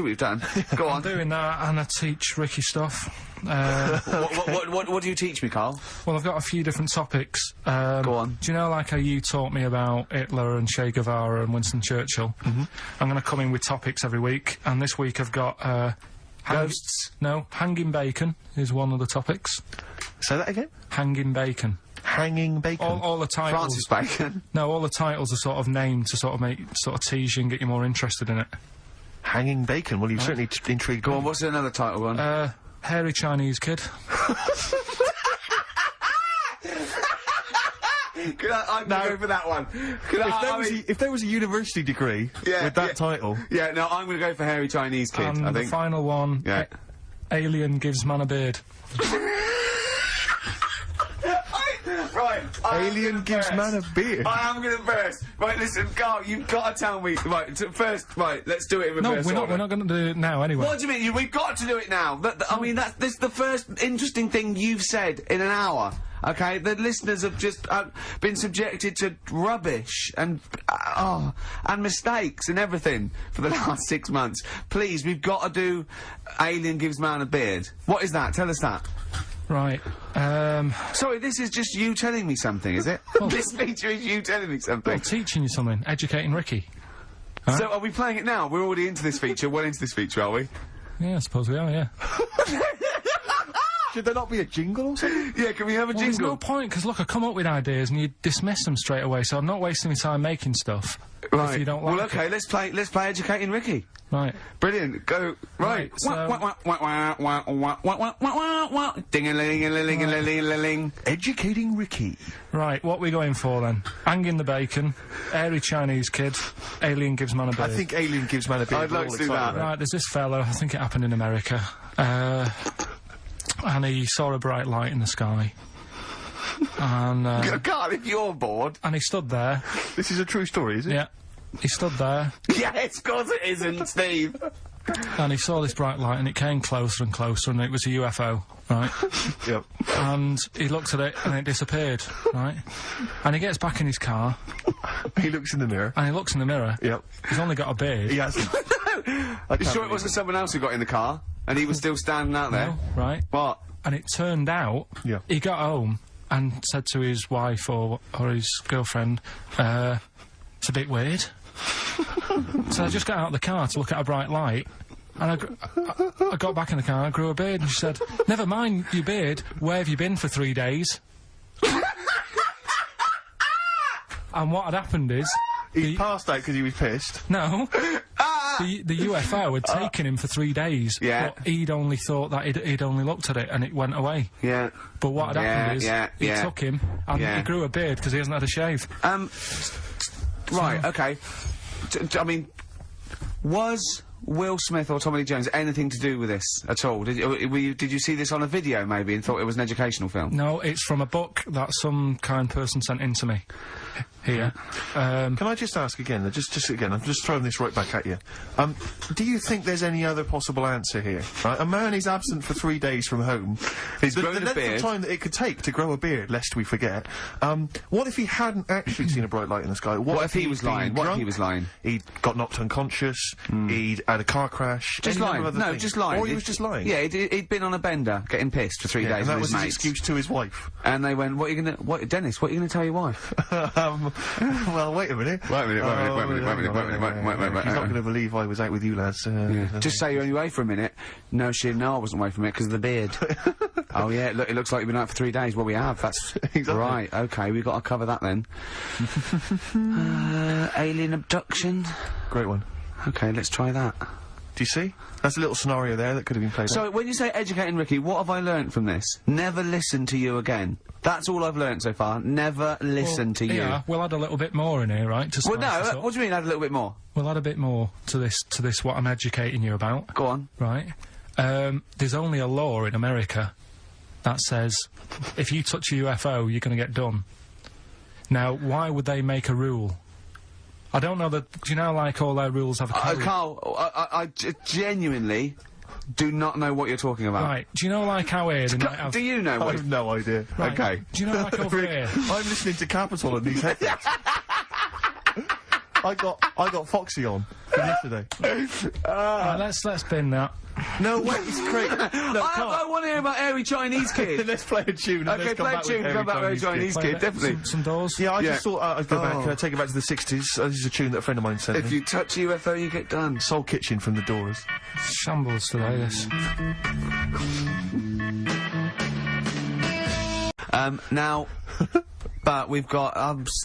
what you've done. Go I'm on. doing that, and I teach Ricky stuff. What do you teach me, Karl? Well, I've got a few different topics. Go on. Do you know, like how you taught me about Hitler and Che Guevara and Winston Churchill? Mm-hmm. I'm going to come in with topics every week, and this week I've got Ghosts? No, hanging bacon is one of the topics. Say that again. Hanging bacon. Hanging bacon. All the titles. Francis Bacon. No, all the titles are sort of named to sort of tease you and get you more interested in it. Hanging bacon. Well, you've certainly intrigued. Go on, what's another title one? Hairy Chinese kid. I'm going to go for that one. If there was a university degree with that title... Yeah, no, I'm going to go for Hairy Chinese Kid, And I think. the final one, Yeah. Alien gives man a beard. Right. Alien gives man a beard. I am going to burst. Right, listen, Karl, you've got to tell me. Right, first, right, let's do it in reverse No, order. we're not going to do it now anyway. What do you mean? We've got to do it now. I mean, this is the first interesting thing you've said in an hour. Okay, the listeners have just been subjected to rubbish and mistakes and everything for the last 6 months. Please, we've got to do Alien gives man a beard. What is that? Tell us that. Right. Sorry, this is just you telling me something, is it? This feature is you telling me something. Well, teaching you something. Educating Ricky. So are we playing it now? We're already into this feature. Well into this feature, are we? Yeah, I suppose we are, yeah. Should there not be a jingle or something? Yeah, can we have a Well, there's jingle? no point, because look, I come up with ideas and you dismiss them straight away, so I'm not wasting my time making stuff. Right. If you don't like well, okay, it. let's play Educating Ricky. Right. Brilliant. Go. Right. so- Ding-a-ling-a-ling-a-ling-a-ling. Educating Ricky. Right, what we going for then? Hanging the bacon, hairy Chinese kid, alien gives man a beard. I think Alien gives man a beard. I'd like to do that. Right, there's this fella, I think it happened in America, and he saw a bright light in the sky. And, Karl, if you're bored. and he stood there. This is a true story, is it? Yeah. He stood there, Yes, of course it isn't, Steve. and he saw this bright light, and it came closer and closer, and it was a UFO, right? Yep. And he looked at it, and it disappeared, right? And he gets back in his car, He looks in the mirror. and he looks in the mirror. Yep. He's only got a beard. He hasn't. You sure it wasn't someone else who got in the car and he was still standing out there? No, right? What? And it turned out, Yeah. he got home and said to his wife or his girlfriend, it's a bit weird. So I just got out of the car to look at a bright light, and I got back in the car and I grew a beard, and she said, never mind your beard, where have you been for 3 days? And what had happened is... He passed out because he was pissed. No. The UFO had taken him for 3 days. Yeah. But he'd only thought that he'd only looked at it and it went away. Yeah. But what had happened is, he took him and he grew a beard because he hasn't had a shave. Right, okay. I mean, was Will Smith or Tommy Lee Jones anything to do with this at all? Did you see this on a video, maybe, and thought it was an educational film? No, it's from a book that some kind person sent in to me. Here. Can I just ask again, just again, I'm just throwing this right back at you. Do you think there's any other possible answer here? Right? A man is absent for 3 days from home. He's the grown a length beard. of time that it could take to grow a beard, lest we forget. What if he hadn't actually seen a bright light in the sky? What if he was lying? What if he was lying? He'd got knocked unconscious, he'd had a car crash. Just any number lying. of other No, things. just lying. Or he was just lying. Yeah, he'd been on a bender, getting pissed for 3 Yeah, days and that with was his his mates. excuse to his wife. And they went, Dennis, what are you gonna tell your wife? Well, wait a minute. Wait a minute. He's not going to believe I was out with you, lads. Just say you're only away for a minute. No, I wasn't away from it because of the beard. Oh yeah, look, it looks like you've been out for 3 days. Well, we have. That's Exactly. right. Okay, we've got to cover that then. Alien abduction. Great one. Okay, let's try that. Do you see? That's a little scenario there that could have been played out. So, when you say educating Ricky, what have I learnt from this? Never listen to you again. That's all I've learnt so far. Never listen to you. Yeah, we'll add a little bit more in here, right? To Well, spice this no, up. what do you mean add a little bit more? We'll add a bit more to this what I'm educating you about. Go on. Right. there's only a law in America that says if you touch a UFO, you're going to get done. Now, why would they make a rule? I don't know that. Do you know, like, all their rules have a code? Carl, I genuinely do not know what you're talking about. Right. Do you know, like, how here they might have... Do you know I what? have no idea. Right. Okay. Do you know, like, over here... I'm listening to Capital on these headphones. I got Foxy on from yesterday. Right, let's bin that. No, wait, it's great. No, I want to hear about Airy Chinese Kid. Let's play a tune. And Okay, let's come play a back tune, with come back with Airy Chinese Play Kid, that- definitely. Some doors. Yeah, I Yeah. just thought I'd go Oh. back, take it back to the 60s. This is a tune that a friend of mine sent If me. you touch a UFO, you get done. Soul Kitchen from the Doors. Shambles today, this. Now, but we've got,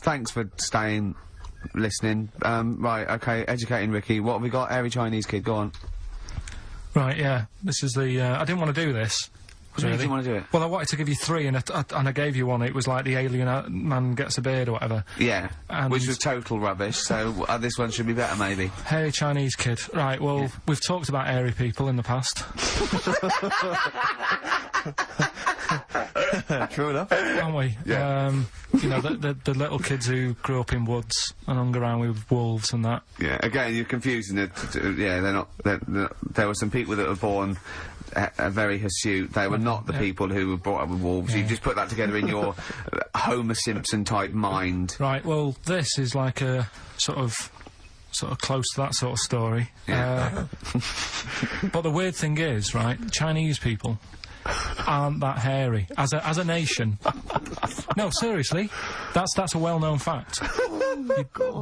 thanks for listening. Right, okay, educating Ricky. What have we got? Airy Chinese Kid, go on. Right, yeah. This is the... I didn't want to do this. What do you mean you didn't want to do it? Well, I wanted to give you three, and I gave you one. It was like the alien man gets a beard or whatever. Yeah, And- which was total rubbish, so this one should be better, maybe. Hairy Chinese Kid. Right, well, we've talked about airy people in the past, True enough. haven't we? Yeah. You know, the little kids who grew up in woods and hung around with wolves and that. Yeah, again, you're confusing it. Yeah, they're not. There were some people that were born very hirsute. They were not the people who were brought up with wolves. You just put that together in your Homer Simpson type mind. Right, well, this is like a sort of close to that sort of story. Yeah. But the weird thing is, right, Chinese people aren't that hairy as a nation. No, seriously, that's a well-known fact.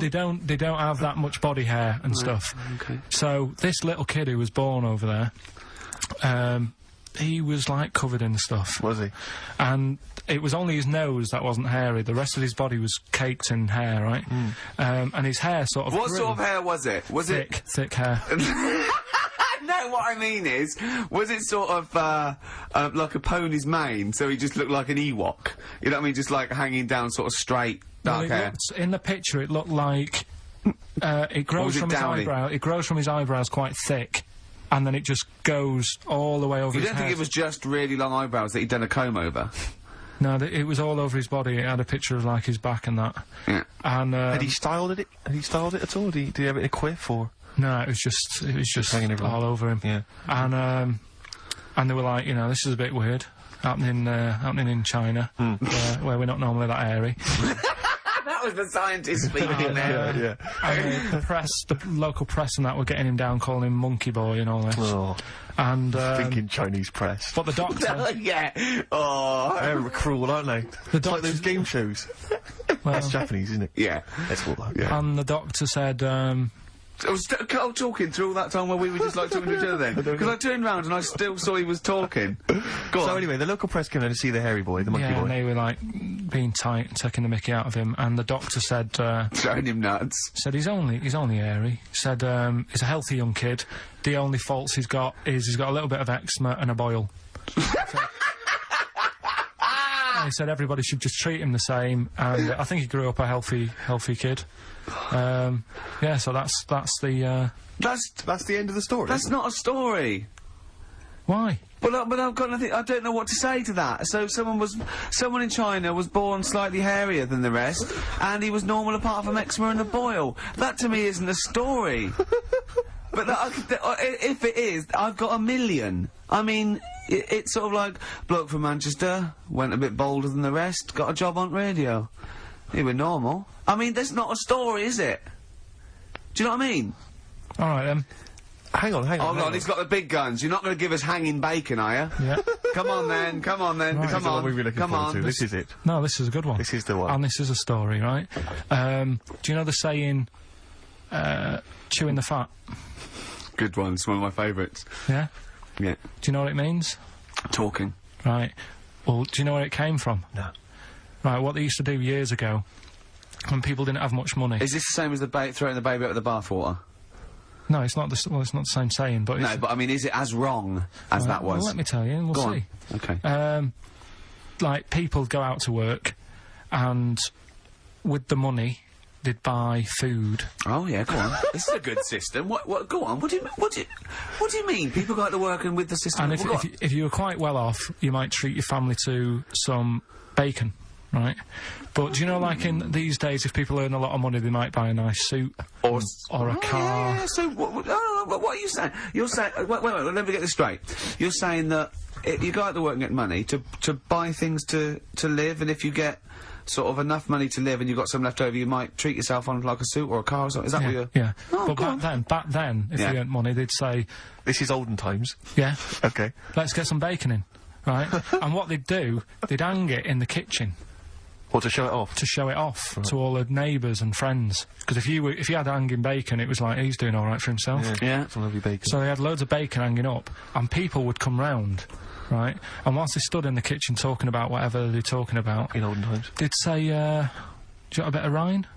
They don't have that much body hair and stuff. Okay. So this little kid who was born over there, he was like covered in stuff. Was he? And it was only his nose that wasn't hairy. The rest of his body was caked in hair, right? And his hair sort of What grew. sort of hair was it? Was Thick hair. No, what I mean is, was it sort of like a pony's mane, so he just looked like an Ewok? You know what I mean? Just like hanging down, sort of straight, Well, dark hair. in the picture, it looked like it grows was it from his downy? eyebrow. It grows from his eyebrows quite thick, and then it just goes all the way over You his don't think head. it was just really long eyebrows that he'd done a comb over? No, it was all over his body. It had a picture of like his back and that. Yeah. And Had he styled it? Had he styled it at all? Did he have it in a quiff or? no, it was just hanging everywhere. all over him. Yeah. And they were like, you know, this is a bit weird, happening in China, where we're not normally that airy. That was the scientist speaking there. Yeah. And the local press and that were getting him down, calling him Monkey Boy and all this. Oh, And thinking Chinese press. but the doctor, Yeah. Oh. They're cruel, aren't they? It's like doctor- those game shows. well, That's Japanese, isn't it? Yeah. That's all that. Yeah. and the doctor said, I was Carl talking through all that time while we were just like talking to each other then. Because I turned round and I still saw he was talking. Go So on. anyway, the local press came in to see the hairy boy, the monkey yeah, boy. and they were like being tight and taking the mickey out of him. And the doctor said, Showing him nuts. he's only airy. Said he's a healthy young kid. The only faults he's got is he's got a little bit of eczema and a boil. And he said everybody should just treat him the same, and I think he grew up a healthy kid. Yeah, so that's the That's the end of the story. That's not a story. why. But I've got nothing. I don't know what to say to that. So someone in China was born slightly hairier than the rest, and he was normal apart from eczema and a boil. That to me isn't a story. But if it is, I've got a million. I mean, it's sort of like bloke from Manchester went a bit bolder than the rest, got a job on radio. He was normal. I mean, that's not a story, is it? Do you know what I mean? All right then. Hang on. Oh God, he's got the big guns. You're not going to give us hanging bacon, are you? Yeah. Come on then, come on then, Right. come This is the one on, we've been looking come forward on. to. This is it. No, this is a good one. This is the one. And this is a story, right? Do you know the saying, chewing the fat? Good one. It's one of my favourites. Yeah. Yeah. Do you know what it means? Talking. Right. Well, do you know where it came from? No. Right. What they used to do years ago, when people didn't have much money. Is this the same as throwing the baby out with the bathwater? No, it's not. Well, it's not the same saying, but No, it's, but I mean, is it as wrong as that was? Well, let me tell you, and we'll Go see. on. Okay. Like people go out to work, and with the money, they'd buy food. Oh yeah, go on. This is a good system. What? Go on. What do you mean? People go out to work and with the system. And if you were quite well off, you might treat your family to some bacon, right? But do you know, like in these days, if people earn a lot of money, they might buy a nice suit or a car. Yeah. So what are you saying? You're saying wait, let me get this straight. You're saying that you go out to work and get money to buy things to live, and if you get sort of enough money to live and you've got some left over, you might treat yourself on like a suit or a car or something. Is that what you're... Yeah. Oh, but back then, if they earned money, they'd say... This is olden times. Yeah. Okay. Let's get some bacon in, right? And what they'd do, they'd hang it in the kitchen. Or to show it off? To show it off to all the neighbours and friends. Because if you had hanging bacon, it was like, he's doing all right for himself. Yeah. Some lovely bacon. So they had loads of bacon hanging up, and people would come round, right? And whilst they stood in the kitchen talking about whatever they're talking about... In olden times. They'd say, do you want a bit of rind?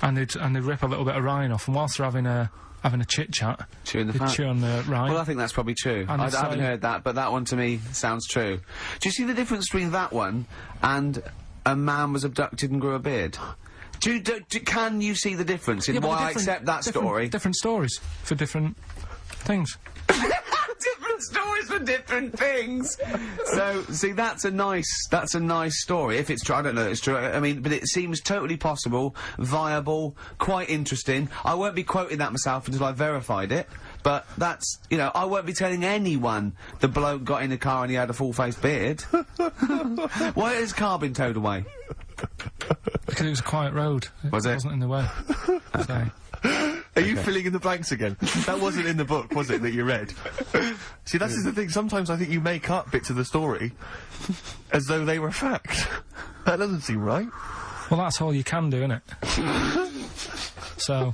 And they'd rip a little bit of rind off, and whilst they're having a chit-chat... Chewing the they'd fat. chew on the rind. Well, I think that's probably true. And I haven't heard that, but that one to me sounds true. Do you see the difference between that one and a man was abducted and grew a beard? Can you see the difference in why I accept that story? Different stories for different things. Different stories for different things. So, see, that's a nice story. If it's true, I don't know if it's true. I mean, but it seems totally possible, viable, quite interesting. I won't be quoting that myself until I've verified it. But that's, you know, I won't be telling anyone the bloke got in the car and he had a full-faced beard. Why has his car been towed away? Because it was a quiet road. Was it? It wasn't in the way. So. Are you filling in the blanks again? That wasn't in the book, was it, that you read? See, that's the thing. Sometimes I think you make up bits of the story as though they were fact. That doesn't seem right. Well, that's all you can do, innit? So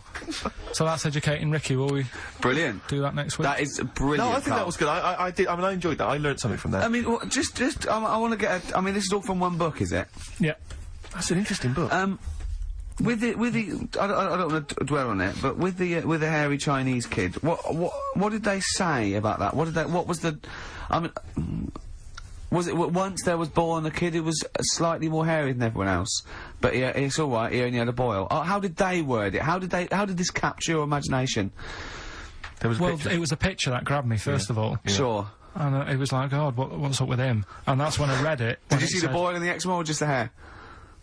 that's educating Ricky. Will we Brilliant. do that next week? That is brilliant. No, I think Carl. that was good. I did. I mean, I enjoyed that. I learnt something from that. I mean, I want to get I mean, this is all from one book, is it? Yeah. That's an interesting book. With the, I don't want to dwell on it, but with the hairy Chinese kid, what did they say about that? What was the, I mean, was it once there was born a kid who was slightly more hairy than everyone else, but yeah, it's all right. He only had a boil. How did they word it? How did this capture your imagination? There was a picture. It was a picture that grabbed me first of all. Yeah. Sure. And it was like, God, what's up with him? And that's when I read it. Did you see the boil and the eczema or just the hair?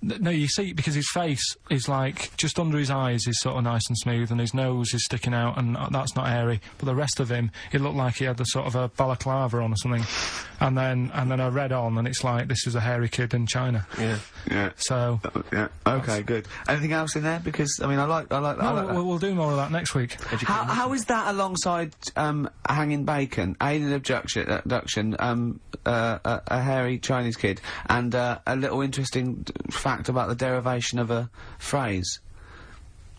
No, you see, because his face is like, just under his eyes is sort of nice and smooth, and his nose is sticking out, and that's not hairy. But the rest of him, it looked like he had the sort of a balaclava on or something. And then I read on, and it's like, this is a hairy kid in China. Yeah. Yeah. So. Yeah. Okay, good. Anything else in there? Because, I mean, I like that. We'll do more of that next week. How is that alongside, hanging bacon, alien abduction, a hairy Chinese kid, and, a little interesting fact about the derivation of a phrase?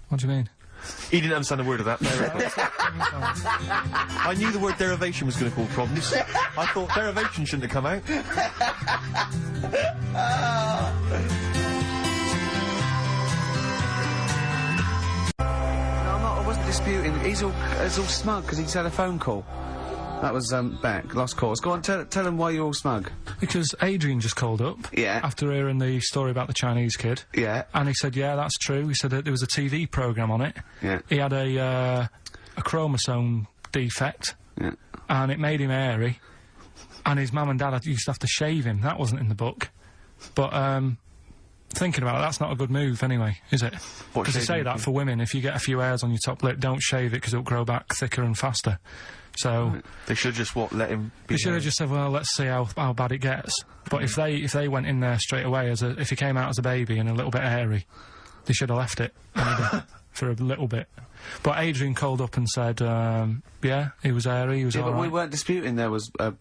What do you mean? He didn't understand a word of that. I knew the word derivation was going to cause problems. I thought derivation shouldn't have come out. I wasn't disputing. He's all smug because he's had a phone call. That was, Beck, lost cause. Go on, tell him why you're all smug. Because Adrian just called up. Yeah. After hearing the story about the Chinese kid. Yeah. And he said, yeah, that's true. He said that there was a TV programme on it. Yeah. He had a chromosome defect. Yeah. And it made him hairy. And his mum and dad used to have to shave him. That wasn't in the book. But, thinking about it, that's not a good move anyway, is it? Because they say that for women, if you get a few hairs on your top lip, don't shave it because it'll grow back thicker and faster. So they should just let him be. They should have just said, well, let's see how bad it gets. But if they went in there straight away if he came out as a baby and a little bit hairy, they should have left it for a little bit. But Adrian called up and said, yeah, he was hairy, he was all but right. we weren't disputing there was a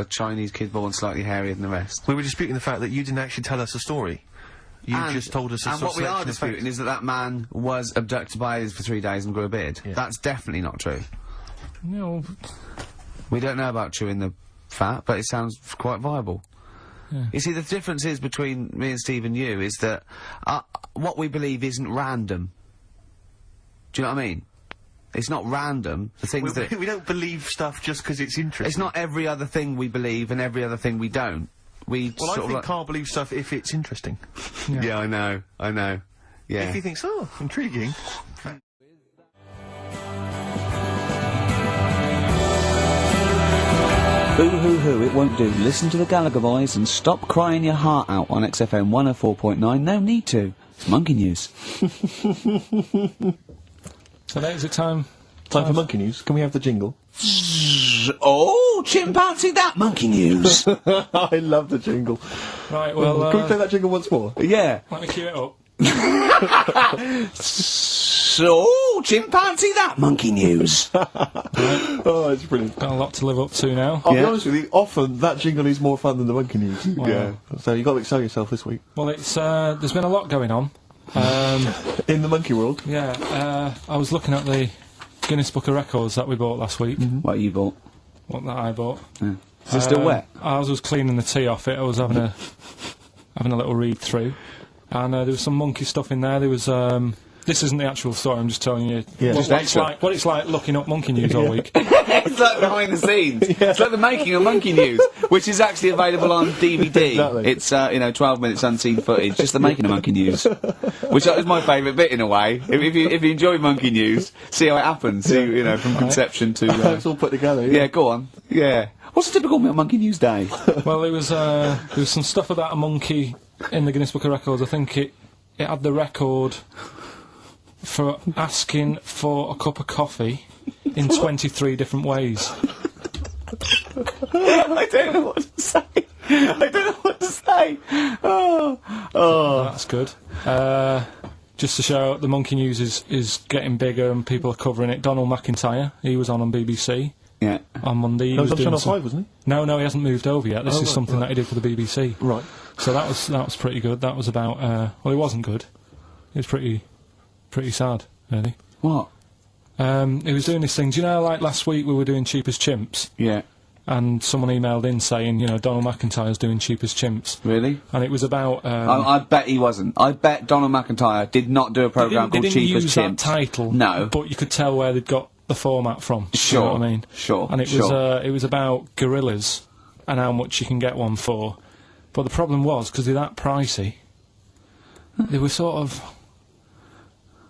Chinese kid born slightly hairier than the rest. We were disputing the fact that you didn't actually tell us a story. You just told us a And what we are disputing is that man was abducted by aliens for 3 days and grew a beard. Yeah. That's definitely not true. No. We don't know about chewing the fat, but it sounds quite viable. Yeah. You see, the difference is between me and Steve and you is that what we believe isn't random. Do you know what I mean? It's not random. The things that... We don't believe stuff just because it's interesting. It's not every other thing we believe and every other thing we don't. Well, I think Carl believes stuff if it's interesting. Yeah, I know. Yeah. If he thinks, oh, intriguing. Boo hoo hoo, it won't do. Listen to the Gallagher Boys and stop crying your heart out on XFM 104.9. No need to. It's Monkey News. So is it time? Time for Monkey News. Can we have the jingle? Oh, chimpanzee, that Monkey News. I love the jingle. Right, well, Can we play that jingle once more? Yeah. let me cue it up. So, chimpanzee, that Monkey News. Oh, it's brilliant. Got a lot to live up to now. I'll be honest with you, often that jingle is more fun than the Monkey News. Yeah. So you've got to excel yourself this week. Well, it's there's been a lot going on. In the monkey world. Yeah, I was looking at the Guinness Book of Records that we bought last week. What you bought? What that I bought. Yeah. Is it still wet? I was cleaning the tea off it. I was having a little read through, and there was some monkey stuff in there. There was this isn't the actual story. I'm just telling you what it's like looking up monkey news all week. It's like behind the scenes. It's like the making of Monkey News, which is actually available on DVD. Exactly. It's 12 minutes unseen footage, just the making of Monkey News, which is my favourite bit in a way. If you enjoy Monkey News, see how it happens. See, from conception to. It's all put together. Yeah, go on. Yeah. What's a typical Monkey News day? Well, there was some stuff about a monkey in the Guinness Book of Records. I think it had the record for asking for a cup of coffee in 23 different ways. I don't know what to say. Oh. That's good. Just to show the Monkey News is getting bigger and people are covering it. Donald McIntyre, he was on BBC. Yeah. On Monday. He That was on doing Channel some- 5, wasn't No, he hasn't moved over yet. This Oh, is right, something that he did for the BBC. he? Right. So that was pretty good. That was about well, it wasn't good. It was pretty sad, really. What? He was doing this thing. Do you know, like last week we were doing Cheap as Chimps, Yeah. and someone emailed in saying, Donald McIntyre's doing Cheap as Chimps, Really? and it was about. I bet he wasn't. I bet Donald McIntyre did not do a programme they called didn't Cheap as use that Chimps. title. No. But you could tell where they'd got the format from. Sure. You know what I mean? Sure. And it was about gorillas and how much you can get one for. But the problem was, because they're that pricey, they were sort of.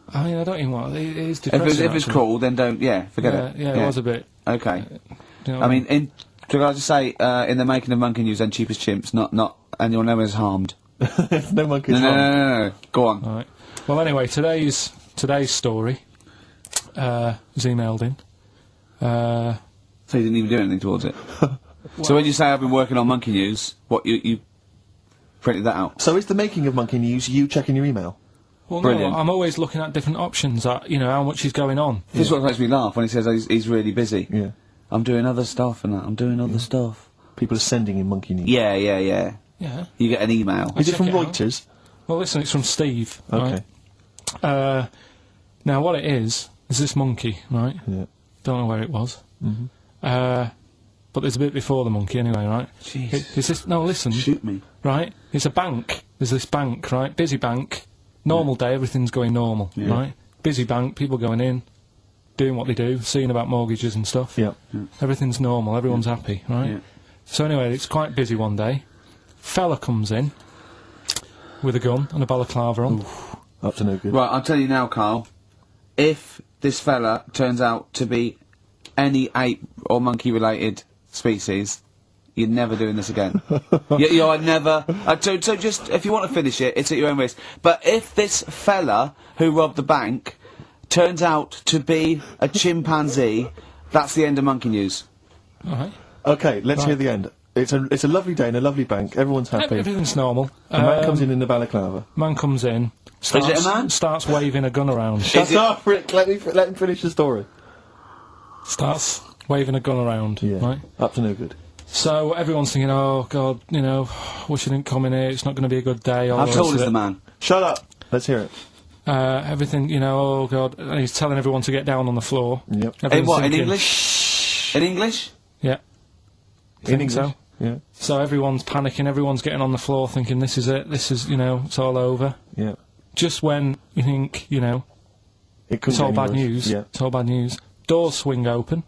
I mean, I don't even want. It is depressing. If it's cool, then don't. Yeah, forget it. Yeah, it was a bit. Okay. You know what I mean, could I just say, in the making of Monkey News and Cheap as Chimps, not, and your name is harmed. No monkeys. No. Go on. All right. Well, anyway, today's story was emailed in. So you didn't even do anything towards it. So when you say I've been working on Monkey News, what you printed that out? So is the making of Monkey News you checking your email? Well, Brilliant. no, I'm always looking at different options. At how much is going on. This is what makes me laugh when he says he's really busy. Yeah. I'm doing other stuff and that. I'm doing other stuff. People are sending in Monkey News. Yeah. Yeah. You get an email. Is it check from it out. Reuters? Well, listen, it's from Steve. Okay. Right? Now, what it is this monkey, right? Yeah. Don't know where it was. But there's a bit before the monkey, anyway, right? Jeez. Is this? No, listen. Shoot me. Right? It's a bank. There's this bank, right? Busy bank. Normal day, everything's going normal, right? Busy bank, people going in, doing what they do, seeing about mortgages and stuff. Yeah. Everything's normal, everyone's happy, right? Yeah. So anyway, it's quite busy one day. Fella comes in with a gun and a balaclava on. Up to no good. Right, I'll tell you now, Carl. If this fella turns out to be any ape or monkey-related species, you're never doing this again. You're never. So just if you want to finish it, it's at your own risk. But if this fella who robbed the bank turns out to be a chimpanzee, that's the end of Monkey News. All right. Okay, let's hear the end. It's a lovely day in a lovely bank. Everyone's happy. Everything's normal. The man comes in the balaclava. Man comes in. Is it a man? Starts waving a gun around. Shut up, Rick. Let him finish the story. Starts waving a gun around. Yeah. Right. Up to no good. So everyone's thinking, oh God, wish I didn't come in here. It's not going to be a good day. How tall is the man? Shut up. Let's hear it. Everything, oh God, and he's telling everyone to get down on the floor. Yep. In Everyone's what? In thinking, English? In English? Yeah. In Think English. so. Yeah. So everyone's panicking, everyone's getting on the floor thinking this is it, it's all over. Yeah. Just when you think, It couldn't it's all get bad any worse. news, Yeah. it's all bad news. Doors swing open.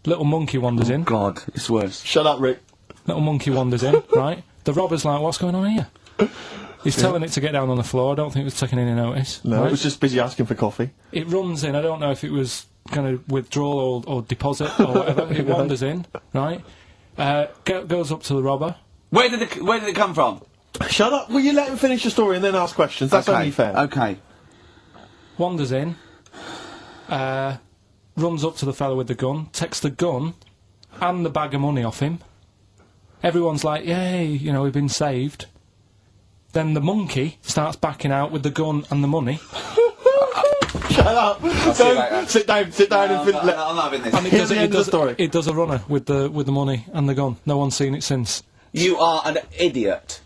Little monkey wanders in. God, it's worse. Shut up, Rick. Little monkey wanders in, right? The robber's like, what's going on here? He's telling it to get down on the floor. I don't think it was taking any notice. No, right? it was just busy asking for coffee. It runs in. I don't know if it was kind of withdrawal or deposit or whatever. It wanders in, right? Goes up to the robber. Where did it come from? Shut up! Will you let him finish the story and then ask questions? That's only fair. Okay. Wanders in. Runs up to the fella with the gun. Takes the gun and the bag of money off him. Everyone's like, yay, you know, we've been saved. Then the monkey starts backing out with the gun and the money. Shut up! see you later. Sit down and I'm not having this. And Here's the end of the story. It does a runner with the money and the gun. No one's seen it since. You are an idiot.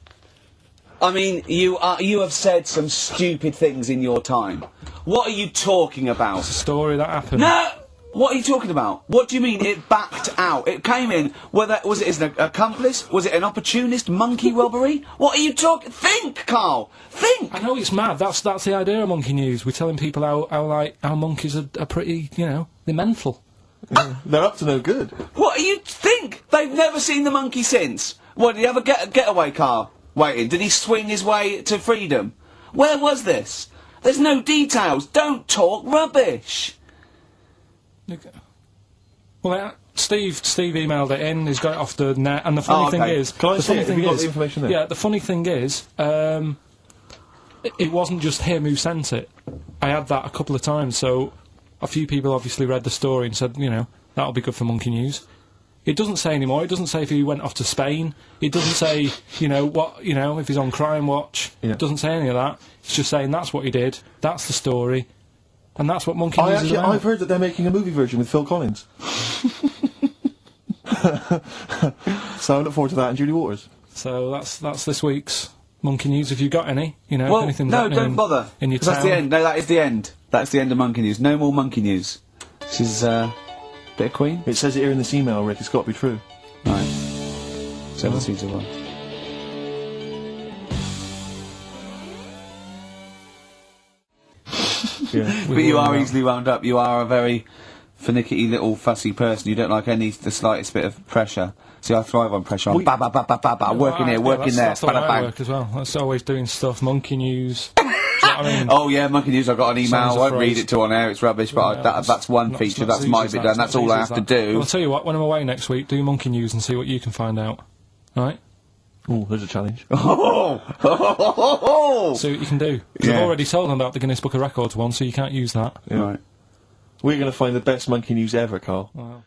I mean, you have said some stupid things in your time. What are you talking about? It's a story that happened. No! What are you talking about? What do you mean it backed out? It came in, was it as an accomplice? Was it an opportunist monkey robbery? What are you talking? Think, Carl! Think! I know it's mad. That's the idea of Monkey News. We're telling people how monkeys are pretty, you know, they're mental. They're up to no good. What do you think? They've never seen the monkey since. What, did he have a getaway car waiting? Did he swing his way to freedom? Where was this? There's no details. Don't talk rubbish. Well, Steve emailed it in. He's got it off the net, and the funny thing is, Can I the see funny it? Have thing you got is, the information there? yeah, the funny thing is, it wasn't just him who sent it. I had that a couple of times, so a few people obviously read the story and said, you know, that'll be good for Monkey News. It doesn't say anymore. It doesn't say if he went off to Spain. It doesn't say, you know, if he's on Crime Watch. Yeah. It doesn't say any of that. It's just saying that's what he did. That's the story. And that's what Monkey News is about. I've heard that they're making a movie version with Phil Collins. So I look forward to that and Julie Waters. So that's this week's Monkey News. If you've got any, you know, Well, anything's no, happening don't bother. in your 'Cause that's town. the end. No, that is the end. That's the end of Monkey News. No more Monkey News. This is, bit of Queen? It says it here in this email, Rick. It's got to be true. Right. 17 to 1. Yeah. But you are easily wound up. You are a very finicky little fussy person. You don't like the slightest bit of pressure. See, I thrive on pressure. I'm working here, working there. That's the way I bang. work as well. That's always doing stuff. Monkey News. Do you know what I mean? Oh yeah, Monkey News. I got an email. Sounds I won't a read phrase. it to on air. It's rubbish. But Yeah, that's one not- feature. not That's as my easy as bit that. done. That's It's not all I as have easy to as that. do. Well, I'll tell you what. When I'm away next week, do Monkey News and see what you can find out. Right? Oh, there's a challenge. Oh, See what you can do. 'Cause Yeah. I've already told them about the Guinness Book of Records one, so you can't use that. Right. We're going to find the best Monkey News ever, Carl. Wow.